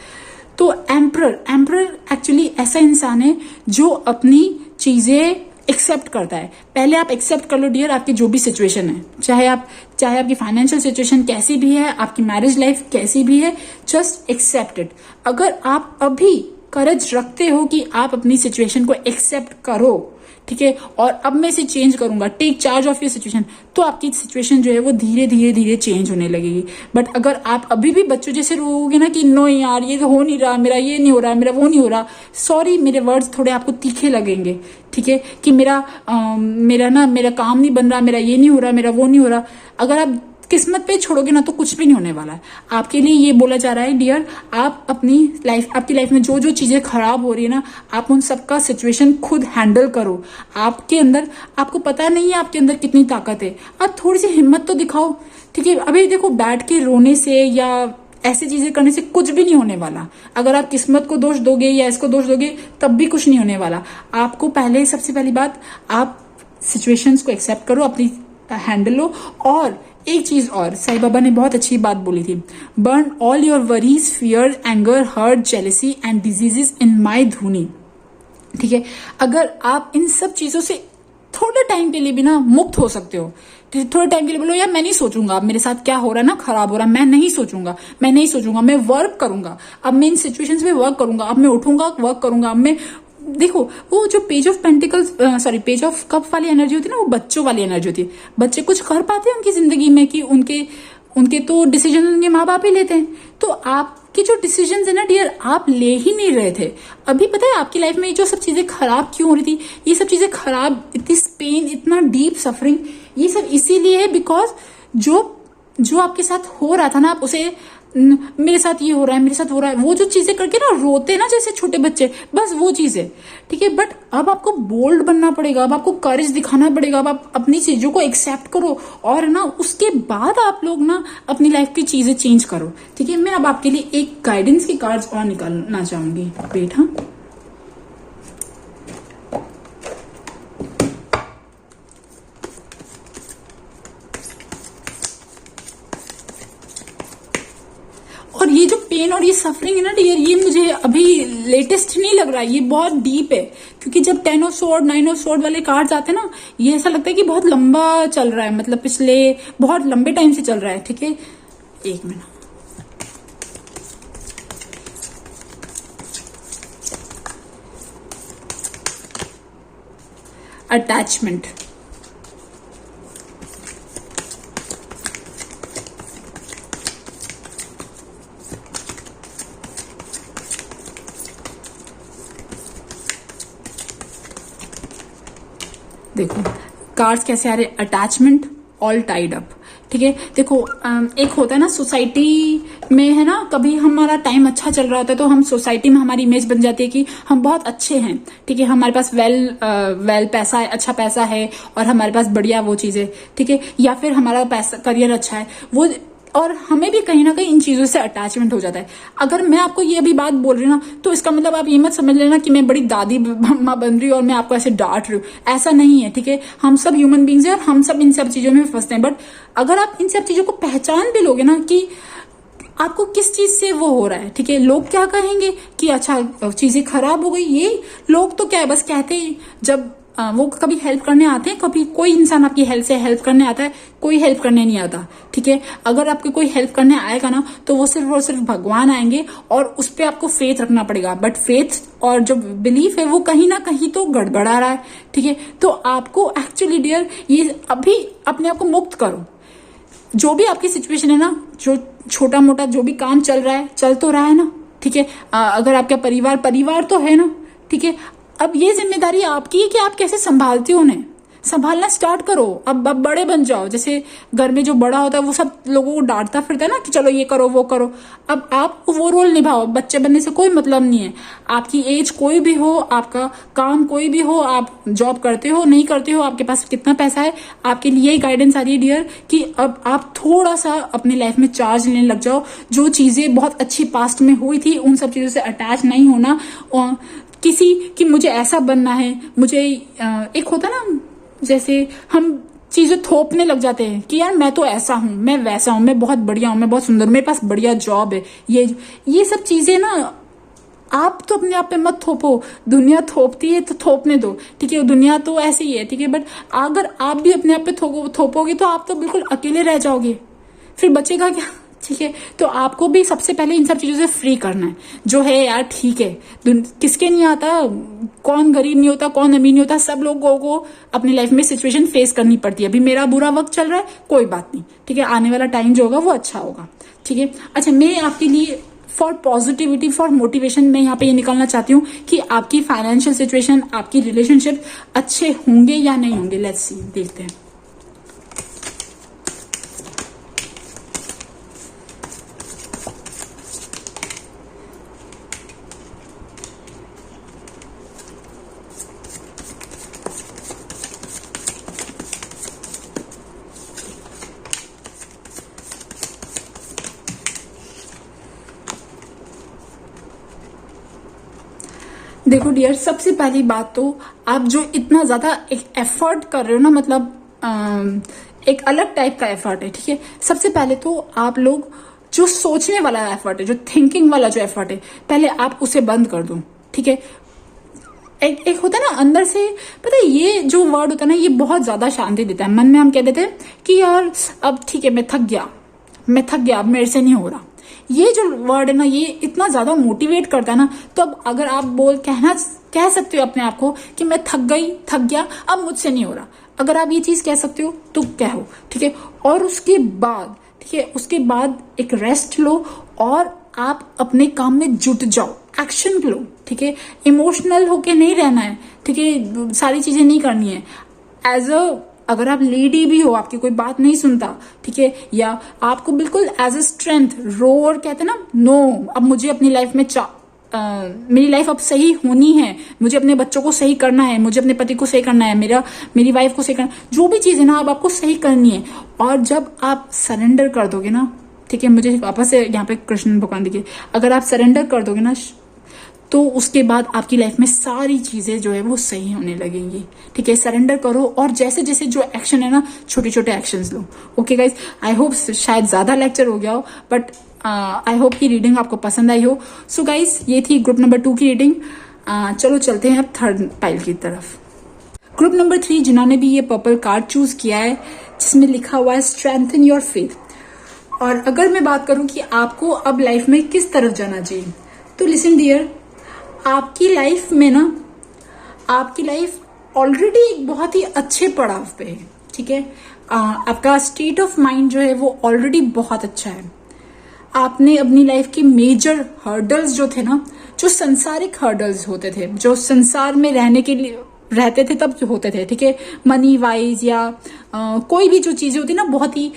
तो एम्परर एक्चुअली ऐसा इंसान है जो अपनी चीजें एक्सेप्ट करता है। पहले आप एक्सेप्ट कर लो डियर, आपकी जो भी सिचुएशन है, चाहे आपकी फाइनेंशियल सिचुएशन कैसी भी है, आपकी मैरिज लाइफ कैसी भी है, जस्ट एक्सेप्ट इट। अगर आप अभी करेज रखते हो कि आप अपनी सिचुएशन को एक्सेप्ट करो, ठीक है, और अब मैं इसे चेंज करूंगा, take charge of your situation, तो आपकी सिचुएशन जो है वो धीरे धीरे चेंज होने लगेगी। बट अगर आप अभी भी बच्चों जैसे रोगे ना कि नो यार ये तो हो नहीं रहा, मेरा ये नहीं हो रहा, मेरा वो नहीं हो रहा, सॉरी मेरे वर्ड्स थोड़े आपको तीखे लगेंगे, ठीक है, कि मेरा काम नहीं बन रहा, मेरा ये नहीं हो रहा, मेरा वो नहीं हो रहा। अगर आप किस्मत पे छोड़ोगे ना तो कुछ भी नहीं होने वाला है। आपके लिए ये बोला जा रहा है डियर, आप आपकी लाइफ में जो जो चीजें खराब हो रही है ना, आप उन सबका सिचुएशन खुद हैंडल करो। आपके अंदर, आपको पता नहीं है आपके अंदर कितनी ताकत है, आप थोड़ी सी हिम्मत तो दिखाओ, ठीक है। अभी देखो, बैठ के रोने से या ऐसी चीजें करने से कुछ भी नहीं होने वाला। अगर आप किस्मत को दोष दोगे या इसको दोष दोगे तब भी कुछ नहीं होने वाला। आपको पहले, सबसे पहली बात, आप सिचुएशंस को एक्सेप्ट करो, अपनी हैंडल लो। और एक चीज और, साईं बाबा ने बहुत अच्छी बात बोली थी, burn all your worries, fear, anger, hurt, jealousy and diseases in my dhuni. ठीक है, अगर आप इन सब चीजों से थोड़े टाइम के लिए भी ना मुक्त हो सकते हो, थोड़े टाइम के लिए बोलो यार मैं नहीं सोचूंगा अब मेरे साथ क्या हो रहा है ना, खराब हो रहा है, मैं नहीं सोचूंगा, मैं वर्क करूंगा, अब मैं इन सिचुएशंस में वर्क करूंगा, अब मैं उठूंगा, वर्क करूंगा। अब मैं देखो वो जो page of pentacles page of cup वाली एनर्जी होती है ना, वो बच्चों वाली एनर्जी होती है। बच्चे कुछ कर पाते हैं उनकी जिंदगी में कि उनके तो डिसीजन उनके माँ बाप ही लेते हैं। तो आपके जो डिसीजन है ना डियर, आप ले ही नहीं रहे थे। अभी पता है आपकी लाइफ में ये जो सब चीजें खराब क्यों हो रही थी, ये सब चीजें खराब, इतनी पेन, इतना डीप सफरिंग, ये सब इसीलिए है बिकॉज जो आपके साथ हो रहा था ना, आप उसे मेरे साथ ये हो रहा है, मेरे साथ हो रहा है, वो जो चीजें करके ना रोते ना जैसे छोटे बच्चे, बस वो चीज है। ठीक है, बट अब आपको बोल्ड बनना पड़ेगा, अब आपको करेज दिखाना पड़ेगा, अब आप अपनी चीजों को एक्सेप्ट करो और ना उसके बाद आप लोग ना अपनी लाइफ की चीजें चेंज करो। ठीक है, मैं अब आपके लिए एक गाइडेंस के कार्ड्स और निकालना चाहूंगी। वेट, हाँ, और ये जो पेन और ये सफरिंग है ना डियर, ये मुझे अभी लेटेस्ट नहीं लग रहा है, ये बहुत डीप है। क्योंकि जब 10 ऑफ स्वॉर्ड, 9 ऑफ स्वॉर्ड वाले कार्ड्स आते हैं ना, ये ऐसा लगता है कि बहुत लंबा चल रहा है, मतलब पिछले बहुत लंबे टाइम से चल रहा है। ठीक है, एक मिनट, अटैचमेंट। देखो कार्ड्स कैसे आ रहे, अटैचमेंट, ऑल टाइड अप। ठीक है, देखो एक होता है ना सोसाइटी में, है ना, कभी हमारा टाइम अच्छा चल रहा होता है तो हम सोसाइटी में हमारी इमेज बन जाती है कि हम बहुत अच्छे हैं। ठीक है, हमारे पास वेल पैसा है, अच्छा पैसा है और हमारे पास बढ़िया वो चीजें। ठीक है, या फिर हमारा पैसा, करियर अच्छा है वो, और हमें भी कहीं ना कहीं इन चीजों से अटैचमेंट हो जाता है। अगर मैं आपको ये अभी बात बोल रही हूँ ना, तो इसका मतलब आप ये मत समझ लेना कि मैं बड़ी दादी माँ बन रही हूँ और मैं आपको ऐसे डांट रही हूँ, ऐसा नहीं है। ठीक है, हम सब ह्यूमन बींग्स हैं और हम सब इन सब चीजों में फंसते हैं। बट अगर आप इन सब चीजों को पहचान भी लोगे ना कि आपको किस चीज से वो हो रहा है, ठीक है, लोग क्या कहेंगे कि अच्छा चीजें खराब हो गई, ये लोग तो क्या है बस कहते हैं। जब वो कभी हेल्प करने आते हैं, कभी कोई इंसान आपकी हेल्प से हेल्प करने आता है, कोई हेल्प करने नहीं आता। ठीक है, अगर आपके कोई हेल्प करने आएगा ना, तो वो सिर्फ और सिर्फ भगवान आएंगे और उस पर आपको फेथ रखना पड़ेगा। बट फेथ और जो बिलीफ है वो कहीं ना कहीं तो गड़बड़ा रहा है। ठीक है, तो आपको एक्चुअली डियर ये अभी अपने आप को मुक्त करो। जो भी आपकी सिचुएशन है ना, जो छोटा मोटा जो भी काम चल रहा है, चल तो रहा है ना। ठीक है, अगर आपका परिवार तो है ना। ठीक है, अब ये जिम्मेदारी आपकी है कि आप कैसे संभालते हो उन्हें। संभालना स्टार्ट करो, अब बड़े बन जाओ। जैसे घर में जो बड़ा होता है वो सब लोगों को डांटता फिरता है ना कि चलो ये करो वो करो। अब आप वो रोल निभाओ। बच्चे बनने से कोई मतलब नहीं है। आपकी एज कोई भी हो, आपका काम कोई भी हो, आप जॉब करते हो नहीं करते हो, आपके पास कितना पैसा है, आपके लिए ही गाइडेंस आ रही है डियर कि अब आप थोड़ा सा अपनी लाइफ में चार्ज लेने लग जाओ। जो चीजें बहुत अच्छी पास्ट में हुई थी उन सब चीजों से अटैच नहीं होना। और किसी कि मुझे ऐसा बनना है, मुझे एक होता ना जैसे हम चीजें थोपने लग जाते हैं कि यार मैं तो ऐसा हूं, मैं वैसा हूं, मैं बहुत बढ़िया हूं, मैं बहुत सुंदर, मेरे पास बढ़िया जॉब है। ये सब चीजें ना आप तो अपने आप पे मत थोपो। दुनिया थोपती है तो थोपने दो। ठीक है, दुनिया तो ऐसे ही है। ठीक है, बट अगर आप भी अपने आप पे थोपोगे तो आप तो बिल्कुल अकेले रह जाओगे, फिर बचेगा क्या। ठीक है, तो आपको भी सबसे पहले इन सब चीजों से फ्री करना है। जो है यार ठीक है, किसके नहीं आता, कौन गरीब नहीं होता, कौन अमीर नहीं होता, सब लोगों को अपनी लाइफ में सिचुएशन फेस करनी पड़ती है। अभी मेरा बुरा वक्त चल रहा है, कोई बात नहीं। ठीक है, आने वाला टाइम जो होगा वो अच्छा होगा। ठीक है, अच्छा मैं आपके लिए फॉर पॉजिटिविटी, फॉर मोटिवेशन मैं यहाँ पे ये निकालना चाहती हूँ कि आपकी फाइनेंशियल सिचुएशन, आपकी रिलेशनशिप अच्छे होंगे या नहीं होंगे। लेट्स सी, देखते हैं। देखो डियर, सबसे पहली बात तो आप जो इतना ज्यादा एफर्ट कर रहे हो ना, मतलब एक अलग टाइप का एफर्ट है, ठीक है। सबसे पहले तो आप लोग जो सोचने वाला एफर्ट है, जो थिंकिंग वाला जो एफर्ट है, पहले आप उसे बंद कर दो, ठीक है। एक होता है ना अंदर से, पता है ये जो वर्ड होता है ना, ये बहुत ज्यादा शांति देता है। मन में हम कह देते हैं कि यार अब ठीक है, मैं थक गया, अब मेरे से नहीं हो रहा। ये जो वर्ड है ना, ये इतना ज्यादा मोटिवेट करता है ना। तो अब अगर आप कह सकते हो अपने आप को कि मैं थक गया, अब मुझसे नहीं हो रहा, अगर आप ये चीज कह सकते हो तो कहो, ठीक है। और उसके बाद, ठीक है, उसके बाद एक रेस्ट लो और आप अपने काम में जुट जाओ, एक्शन लो, ठीक है। इमोशनल होके नहीं रहना है, ठीक है, सारी चीजें नहीं करनी है। अगर आप लेडी भी हो, आपकी कोई बात नहीं सुनता, ठीक है, या आपको बिल्कुल एज अ स्ट्रेंथ रोर कहते हैं ना, नो अब मुझे अपनी लाइफ में मेरी लाइफ अब सही होनी है, मुझे अपने बच्चों को सही करना है, मुझे अपने पति को सही करना है, मेरी वाइफ को सही करना, जो भी चीज है ना अब आपको सही करनी है। और जब आप सरेंडर कर दोगे ना, ठीक है, मुझे वापस से यहाँ पे कृष्ण भगवान देखिए, अगर आप सरेंडर कर दोगे ना तो उसके बाद आपकी लाइफ में सारी चीजें जो है वो सही होने लगेंगी, ठीक है। सरेंडर करो और जैसे जैसे जो एक्शन है ना, छोटे छोटे actions low. Okay guys, I hope शायद ज्यादा लेक्चर हो गया हो, बट आई होप की रीडिंग आपको पसंद आई हो। सो गाइज, ये थी ग्रुप नंबर 2 की रीडिंग। चलो चलते हैं अब थर्ड पाइल की तरफ। ग्रुप नंबर 3 जिन्होंने भी ये पर्पल कार्ड चूज किया है, जिसमें लिखा हुआ है स्ट्रेंथन योर फेथ। और अगर मैं बात करूं कि आपको अब लाइफ में किस तरफ जाना चाहिए, तो लिसन डियर, आपकी लाइफ में ना, आपकी लाइफ ऑलरेडी एक बहुत ही अच्छे पड़ाव पे है, ठीक है। आपका स्टेट ऑफ माइंड जो है वो ऑलरेडी बहुत अच्छा है। आपने अपनी लाइफ की मेजर हर्डल्स जो थे ना, जो संसारिक हर्डल्स होते थे, जो संसार में रहने के लिए रहते थे तब जो होते थे, ठीक है, मनी वाइज या कोई भी जो चीजें होती ना, बहुत ही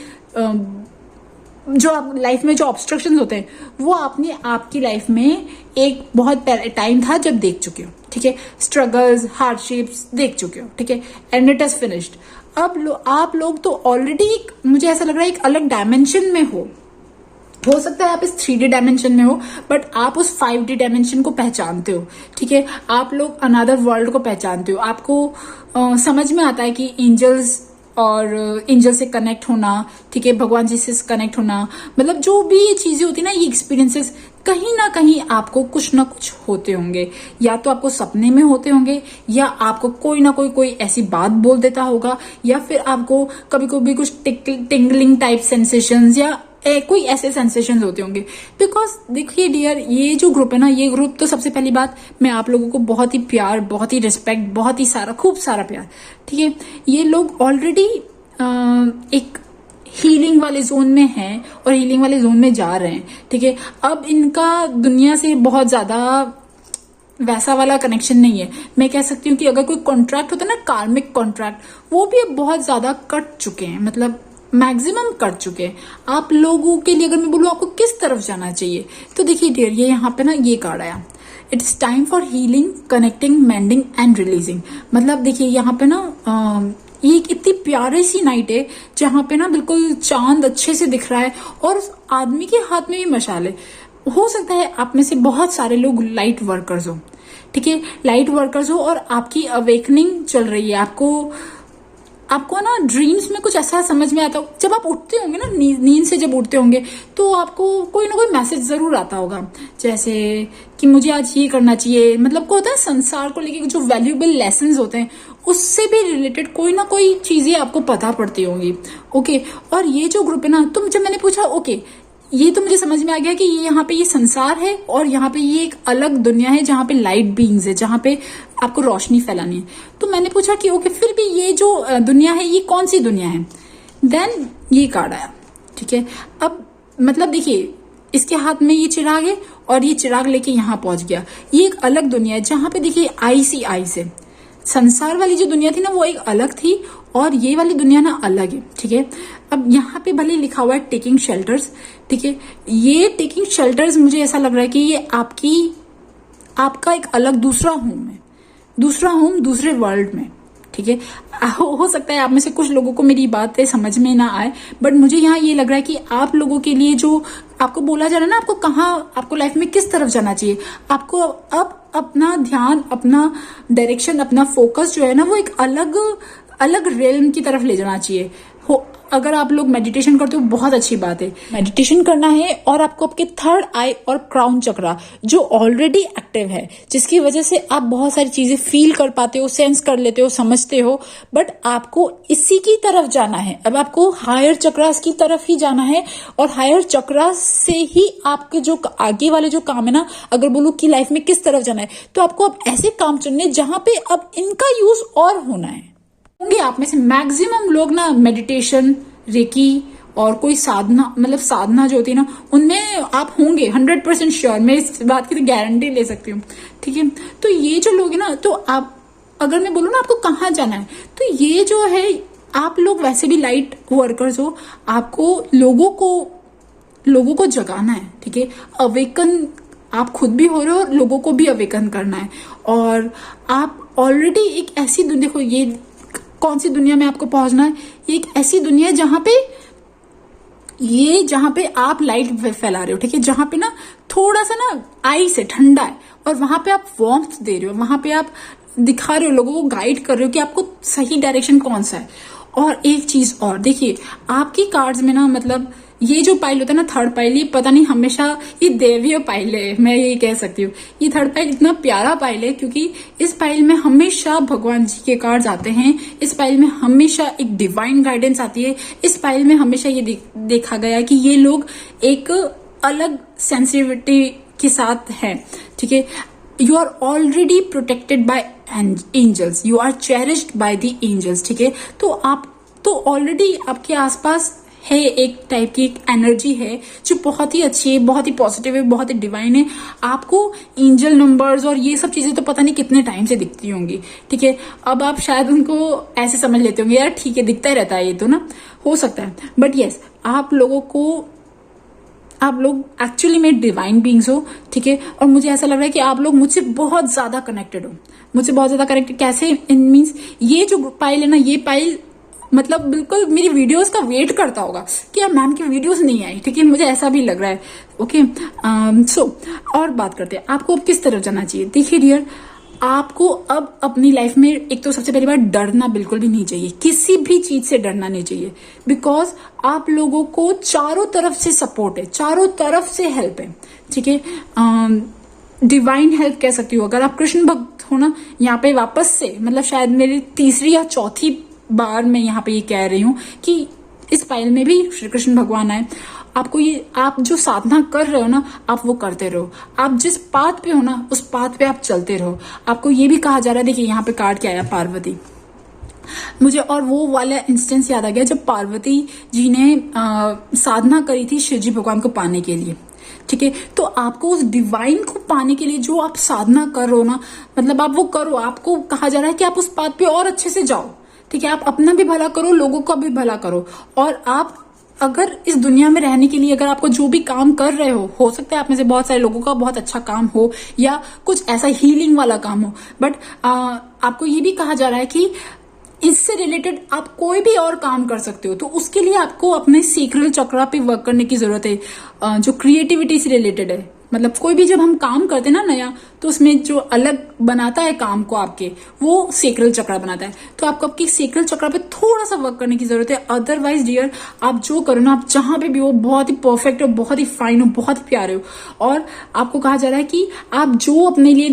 जो आप लाइफ में जो ऑब्स्ट्रक्शंस होते हैं, वो आपने आपकी लाइफ में एक बहुत टाइम था जब देख चुके हो, ठीक है। स्ट्रगल्स, हार्डशिप्स देख चुके हो, ठीक है, एंड इट इज फिनिश्ड। अब आप लोग तो ऑलरेडी मुझे ऐसा लग रहा है एक अलग डायमेंशन में हो सकता है आप इस 3D डायमेंशन में हो, बट आप उस 5D डायमेंशन को पहचानते हो, ठीक है। आप लोग अनदर वर्ल्ड को पहचानते हो। आपको समझ में आता है कि एंजल्स और एंजल से कनेक्ट होना, ठीक है, भगवान जी से कनेक्ट होना, मतलब जो भी ये चीजें होती है ना, ये एक्सपीरियंसेस कहीं ना कहीं आपको कुछ ना कुछ होते होंगे। या तो आपको सपने में होते होंगे, या आपको कोई ना कोई ऐसी बात बोल देता होगा, या फिर आपको कभी कभी कुछ टिंगलिंग टाइप सेंसेशंस या कोई ऐसे सेंसेशंस होते होंगे। बिकॉज देखिए डियर, ये जो ग्रुप है ना, ये ग्रुप तो सबसे पहली बात, मैं आप लोगों को बहुत ही प्यार, बहुत ही रिस्पेक्ट, बहुत ही सारा, खूब सारा प्यार, ठीक है। ये लोग ऑलरेडी एक हीलिंग वाले जोन में हैं और हीलिंग वाले जोन में जा रहे हैं, ठीक है। अब इनका दुनिया से बहुत ज्यादा वैसा वाला कनेक्शन नहीं है। मैं कह सकती हूँ कि अगर कोई कॉन्ट्रैक्ट होता है ना, कार्मिक कॉन्ट्रैक्ट, वो भी अब बहुत ज्यादा कट चुके हैं, मतलब मैक्सिमम कर चुके हैं। आप लोगों के लिए अगर मैं बोलूं आपको किस तरफ जाना चाहिए, तो देखिए डियर, ये यहाँ पे ना ये कार्ड आया, it's time for healing, connecting, mending and releasing. मतलब देखिए यहाँ पे ना ये एक इतनी प्यारी सी नाइट है जहाँ पे ना बिल्कुल चांद अच्छे से दिख रहा है और आदमी के हाथ में भी मशाल है। हो सकता है आप में से बहुत सारे लोग लाइट वर्कर्स हो, ठीक है, लाइट वर्कर्स हो, और आपकी अवेकनिंग चल रही है। आपको ना ड्रीम्स में कुछ ऐसा समझ में आता हो, जब आप उठते होंगे ना, नींद से जब उठते होंगे, तो आपको कोई ना कोई मैसेज जरूर आता होगा, जैसे कि मुझे आज ये करना चाहिए। मतलब को होता है संसार को लेके जो वैल्यूएबल लेसन्स होते हैं, उससे भी रिलेटेड कोई ना कोई चीजें आपको पता पड़ती होंगी, ओके। और ये जो ग्रुप है ना, तो जब मैंने पूछा ओके, ये तो मुझे समझ में आ गया कि ये यहाँ पे ये संसार है और यहाँ पे ये एक अलग दुनिया है जहाँ पे लाइट बीइंग्स है, जहाँ पे आपको रोशनी फैलानी है। तो मैंने पूछा कि ओके, फिर भी ये जो दुनिया है ये कौन सी दुनिया है। देन ये कार्ड आया, ठीक है। अब मतलब देखिए, इसके हाथ में ये चिराग है और ये चिराग लेके यहाँ पहुंच गया। ये एक अलग दुनिया है जहाँ पे देखिए आइस ही आइस है। संसार वाली जो दुनिया थी ना, वो एक अलग थी और ये वाली दुनिया ना अलग है, ठीक है। अब यहाँ पे भले लिखा हुआ है टेकिंग शेल्टर्स, ठीक है। ये टेकिंग शेल्टर्स मुझे ऐसा लग रहा है कि ये आपका एक अलग दूसरा होम है, दूसरा होम दूसरे वर्ल्ड में, ठीक है। हो सकता है आप में से कुछ लोगों को मेरी बातें समझ में ना आए, बट मुझे यहाँ ये लग रहा है कि आप लोगों के लिए जो आपको बोला जा रहा है ना, आपको कहाँ, आपको लाइफ में किस तरफ जाना चाहिए, आपको अब अपना ध्यान, अपना डायरेक्शन, अपना फोकस जो है ना, वो एक अलग अलग रेलम की तरफ ले जाना चाहिए। हो अगर आप लोग मेडिटेशन करते हो बहुत अच्छी बात है, मेडिटेशन करना है। और आपको आपके थर्ड आई और क्राउन चक्रा जो ऑलरेडी एक्टिव है, जिसकी वजह से आप बहुत सारी चीजें फील कर पाते हो, सेंस कर लेते हो, समझते हो, बट आपको इसी की तरफ जाना है। अब आपको हायर चक्रास की तरफ ही जाना है, और हायर चक्रास से ही आपके जो आगे वाले जो काम है ना, अगर बोलूं कि लाइफ में किस तरफ जाना है, तो आपको अब ऐसे काम चुनने जहां पे अब इनका यूज और होना है। होंगे आप में से मैक्सिमम लोग ना मेडिटेशन, रेकी और कोई साधना, मतलब साधना जो होती है ना, उनमें आप होंगे 100% श्योर। मैं इस बात की तो गारंटी ले सकती हूँ, ठीक है। तो ये जो लोग है ना, तो आप अगर मैं बोलूँ ना आपको कहाँ जाना है, तो ये जो है आप लोग वैसे भी लाइट वर्कर्स हो, आपको लोगों को जगाना है, ठीक है। अवेकन आप खुद भी हो रहे हो और लोगों को भी अवेकन करना है। और आप ऑलरेडी एक ऐसी दुनिया, देखो ये कौन सी दुनिया में आपको पहुंचना है, ये एक ऐसी दुनिया है जहां पे आप लाइट फैला रहे हो, ठीक है। जहां पे ना थोड़ा सा ना आई से ठंडा है, और वहां पे आप वार्मथ दे रहे हो, वहां पे आप दिखा रहे हो, लोगों को गाइड कर रहे हो कि आपको सही डायरेक्शन कौन सा है। और एक चीज और देखिए, आपकी कार्ड्स में ना, मतलब ये जो पाइल होता है ना, थर्ड पाइल, ये पता नहीं हमेशा ये देवीय पाइल है, मैं यही कह सकती हूँ। ये थर्ड पाइल इतना प्यारा पाइल है क्योंकि इस पाइल में हमेशा भगवान जी के कार्ड्स आते हैं। इस पाइल में हमेशा एक डिवाइन गाइडेंस आती है। इस पाइल में हमेशा ये देखा गया कि ये लोग एक अलग सेंसिटिविटी के साथ हैं, ठीक है। You are already protected by angels, you are cherished by the angels, ठीक है। तो आप तो ऑलरेडी आपके आसपास है, एक टाइप की एक एनर्जी है जो बहुत ही अच्छी है, बहुत ही पॉजिटिव है, बहुत ही डिवाइन है। आपको एंजल नंबर्स और ये सब चीजें तो पता नहीं कितने टाइम से दिखती होंगी, ठीक है। अब आप शायद उनको ऐसे समझ लेते होंगे, यार ठीक है दिखता ही रहता है ये तो ना, हो सकता है। बट यस, आप लोग एक्चुअली में डिवाइन बीइंग्स हो, ठीक है। और मुझे ऐसा लग रहा है कि आप लोग मुझसे बहुत ज्यादा कनेक्टेड हो, मुझसे बहुत ज्यादा कनेक्टेड। कैसे? इन मीन्स ये जो पाइल है ना, ये पाइल मतलब बिल्कुल मेरी वीडियोस का वेट करता होगा कि यार मैम की वीडियोस नहीं आई, ठीक है। मुझे ऐसा भी लग रहा है, ओके। सो और बात करते हैं, आपको अब किस तरफ जाना चाहिए। देखिए डियर, आपको अब अपनी लाइफ में एक तो सबसे पहली बार डरना बिल्कुल भी नहीं चाहिए, किसी भी चीज से डरना नहीं चाहिए, बिकॉज आप लोगों को चारों तरफ से सपोर्ट है, चारों तरफ से हेल्प है, ठीक है। डिवाइन हेल्प कह सकती हूँ। अगर आप कृष्ण भक्त हो ना, यहाँ पे वापस से, मतलब शायद मेरी तीसरी या चौथी बार मैं यहाँ पे ये कह रही हूँ कि इस पाइल में भी श्री कृष्ण भगवान आए। आपको ये, आप जो साधना कर रहे हो ना, आप वो करते रहो। आप जिस पाथ पे हो ना, उस पाथ पे आप चलते रहो। आपको ये भी कहा जा रहा है, देखिए यहाँ पे कार्ड क्या आया, पार्वती। मुझे और वो वाला इंस्टेंस याद आ गया जब पार्वती जी ने साधना करी थी शिव जी भगवान को पाने के लिए, ठीक है। तो आपको उस डिवाइन को पाने के लिए जो आप साधना कर रहे हो ना, मतलब आप वो करो। आपको कहा जा रहा है कि आप उस पाथ पे और अच्छे से जाओ, ठीक है। आप अपना भी भला करो, लोगों का भी भला करो। और आप अगर इस दुनिया में रहने के लिए, अगर आपको जो भी काम कर रहे हो सकता है आप में से बहुत सारे लोगों का बहुत अच्छा काम हो या कुछ ऐसा हीलिंग वाला काम हो, बट आपको ये भी कहा जा रहा है कि इससे रिलेटेड आप कोई भी और काम कर सकते हो। तो उसके लिए आपको अपने सीक्रेट चक्रा पे वर्क करने की जरूरत है, जो क्रिएटिविटी से रिलेटेड है। मतलब कोई भी जब हम काम करते हैं ना नया, तो उसमें जो अलग बनाता है काम को आपके, वो सेक्रल चक्रा बनाता है। तो आपको आपकी सेक्रल चक्रा पे थोड़ा सा वर्क करने की जरूरत है। अदरवाइज डियर, आप जो करो ना, आप जहां पे भी हो, बहुत ही परफेक्ट हो, बहुत ही फाइन हो, बहुत ही प्यारे हो। और आपको कहा जा रहा है कि आप जो अपने लिए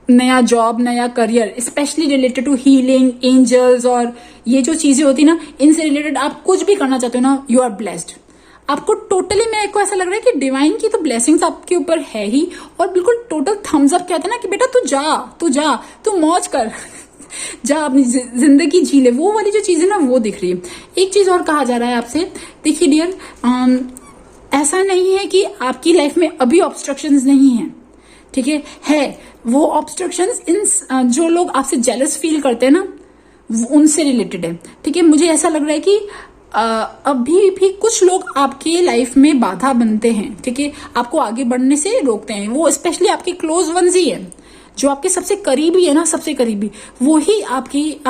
नया जॉब, नया career, specially related to healing, angels और ये जो चीजें होती है ना, इनसे रिलेटेड आप कुछ भी करना चाहते हो ना, यू आर ब्लेस्ड। आपको टोटली, मेरे को ऐसा लग रहा है कि डिवाइन की तो ब्लेसिंग्स आपके ऊपर है ही, और बिल्कुल टोटल थम्स अप कहते हैं ना कि बेटा तू मौज कर जा, अपनी जिंदगी जी ले। वो वाली जो चीज है ना, वो दिख रही है। एक चीज और कहा जा रहा है आपसे, देखिए डियर, ऐसा नहीं है कि आपकी लाइफ में अभी ऑब्स्ट्रक्शंस नहीं है, ठीक है। वो ऑब्स्ट्रक्शंस इन जो लोग आपसे जेलस फील करते हैं ना, उनसे रिलेटेड है, ठीक है। मुझे ऐसा लग रहा है कि अभी भी कुछ लोग आपके लाइफ में बाधा बनते हैं, ठीक है, आपको आगे बढ़ने से रोकते हैं। वो स्पेशली आपके क्लोज वंस ही है, जो आपके सबसे करीबी है ना, सबसे करीबी, वो ही आपकी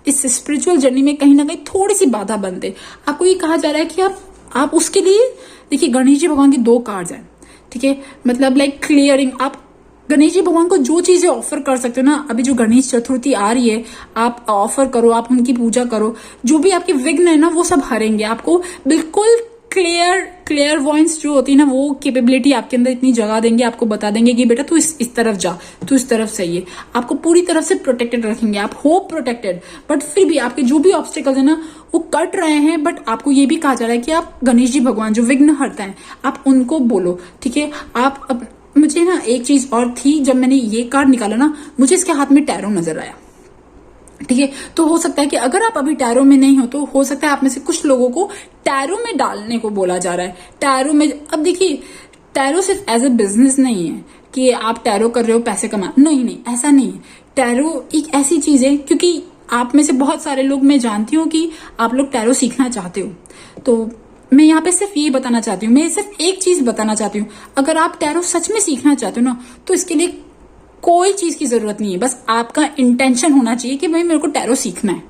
इस स्पिरिचुअल जर्नी में कहीं ना कहीं थोड़ी सी बाधा बनते। आपको ये कहा जा रहा है कि आप उसके लिए, देखिए गणेश जी भगवान की 2 कार्ड्स हैं, ठीक है। मतलब लाइक क्लियरिंग, आप गणेश जी भगवान को जो चीजें ऑफर कर सकते हो ना, अभी जो गणेश चतुर्थी आ रही है, आप ऑफर करो, आप उनकी पूजा करो, जो भी आपके विघ्न है ना वो सब हरेंगे। आपको बिल्कुल क्लियर वॉइस जो होती है ना, वो कैपेबिलिटी आपके अंदर इतनी जगा देंगे, आपको बता देंगे कि बेटा तू इस तरफ जा, तू इस तरफ सही है। आपको पूरी तरफ से प्रोटेक्टेड रखेंगे, आप होप प्रोटेक्टेड। बट फिर भी आपके जो भी ऑब्स्टिकल्स है ना वो कट रहे हैं, बट आपको ये भी कहा जा रहा है कि आप गणेश जी भगवान जो विघ्न हरता है, आप उनको बोलो, ठीक है। आप मुझे ना एक चीज और थी, जब मैंने ये कार्ड निकाला ना, मुझे इसके हाथ में टैरो नजर आया, ठीक है। तो हो सकता है कि अगर आप अभी टैरो में नहीं हो तो हो सकता है आप में से कुछ लोगों को टैरो में डालने को बोला जा रहा है। टैरो में, अब देखिए, टैरो सिर्फ एज ए बिजनेस नहीं है कि आप टैरो कर रहे हो पैसे कमा, नहीं, ऐसा नहीं है। टैरो एक ऐसी चीज है, क्योंकि आप में से बहुत सारे लोग, मैं जानती हूँ कि आप लोग टैरो सीखना चाहते हो, तो मैं यहाँ पे सिर्फ ये बताना चाहती हूँ, मैं सिर्फ एक चीज बताना चाहती हूँ, अगर आप टैरो सच में सीखना चाहते हो ना, तो इसके लिए कोई चीज की जरूरत नहीं है, बस आपका इंटेंशन होना चाहिए कि भाई मेरे को टैरो सीखना है।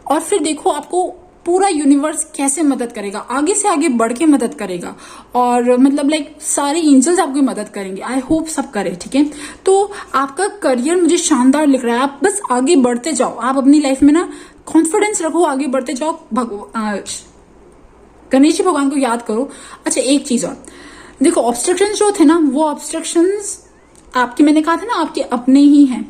और फिर देखो आपको पूरा यूनिवर्स कैसे मदद करेगा, आगे से आगे बढ़ के मदद करेगा, और मतलब लाइक सारे एंजल्स आपकी मदद करेंगे। आई होप सब करे, ठीक है। तो आपका करियर मुझे शानदार लिख रहा है, आप बस आगे बढ़ते जाओ, आप अपनी लाइफ में ना कॉन्फिडेंस रखो, आगे बढ़ते जाओ, गणेश जी भगवान को याद करो। अच्छा एक चीज और देखो, ऑब्स्ट्रक्शन जो थे ना, वो ऑब्स्ट्रक्शंस आपके, मैंने कहा था ना, आपके अपने ही हैं,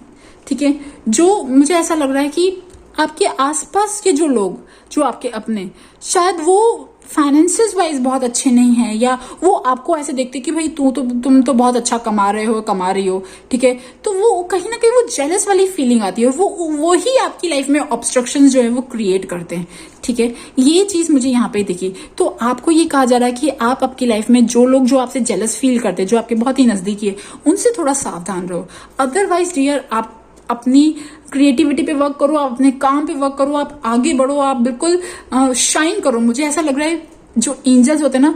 ठीक है। जो मुझे ऐसा लग रहा है कि आपके आसपास के जो लोग, जो आपके अपने, शायद वो फाइनेंसिस वाइज बहुत अच्छे नहीं है, या वो आपको ऐसे देखते कि भाई तुम तो बहुत अच्छा कमा रही हो, ठीक है। तो वो कहीं ना कहीं वो जेलस वाली फीलिंग आती है, वो ही आपकी लाइफ में ऑब्स्ट्रक्शन जो है वो क्रिएट करते हैं, ठीक है। ये चीज मुझे यहाँ पे दिखी। तो आपको ये कहा जा रहा है कि आप आपकी लाइफ में जो लोग जो आपसे जेलस फील करते हैं, जो आपके बहुत ही नजदीकी है, उनसे थोड़ा सावधान रहो। अदरवाइज डियर, आप अपनी क्रिएटिविटी पे वर्क करो, आप अपने काम पे वर्क करो, आप आगे बढ़ो, आप बिल्कुल शाइन करो। मुझे ऐसा लग रहा है जो एंजल्स होते हैं ना,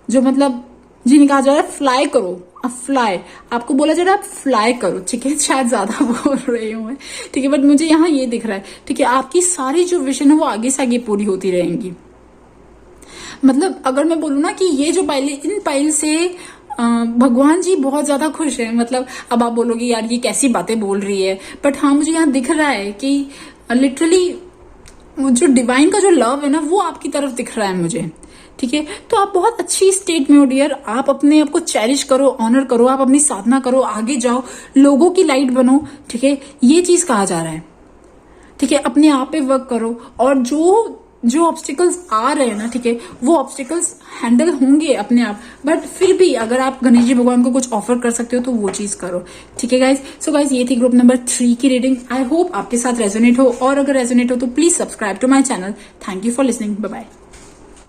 जो मतलब जिन्हें कहा जा रहा है फ्लाई करो, अब फ्लाई, आपको बोला जा रहा है आप फ्लाई करो, ठीक है। शायद ज्यादा बोल रही हूं मैं, ठीक है, बट मुझे यहाँ ये दिख रहा है, ठीक है। आपकी सारी जो विजन है वो आगे से आगे पूरी होती रहेंगी। मतलब अगर मैं बोलूँ ना कि ये जो पाइल, इन पाइल से भगवान जी बहुत ज्यादा खुश है। मतलब अब आप बोलोगे यार ये कैसी बातें बोल रही है, बट हाँ मुझे यहाँ दिख रहा है कि लिटरली जो डिवाइन का जो लव है ना, वो आपकी तरफ दिख रहा है मुझे, ठीक है। तो आप बहुत अच्छी स्टेट में हो डियर, आप अपने आप को चेरिश करो, ऑनर करो, आप अपनी साधना करो, आगे जाओ, लोगों की लाइट बनो, ठीक है। ये चीज कहा जा रहा है, ठीक है। अपने आप पे वर्क करो, और जो ऑब्स्टिकल्स आ रहे हैं ना, ठीक है, वो ऑब्स्टिकल्स हैंडल होंगे अपने आप, बट फिर भी अगर आप गणेश जी भगवान को कुछ ऑफर कर सकते हो तो वो चीज करो, ठीक है गाइज। सो गाइज ये थी ग्रुप नंबर 3 की रीडिंग। आई होप आपके साथ रेजोनेट हो, और अगर रेजोनेट हो तो please subscribe to my channel. Thank you for listening, bye bye.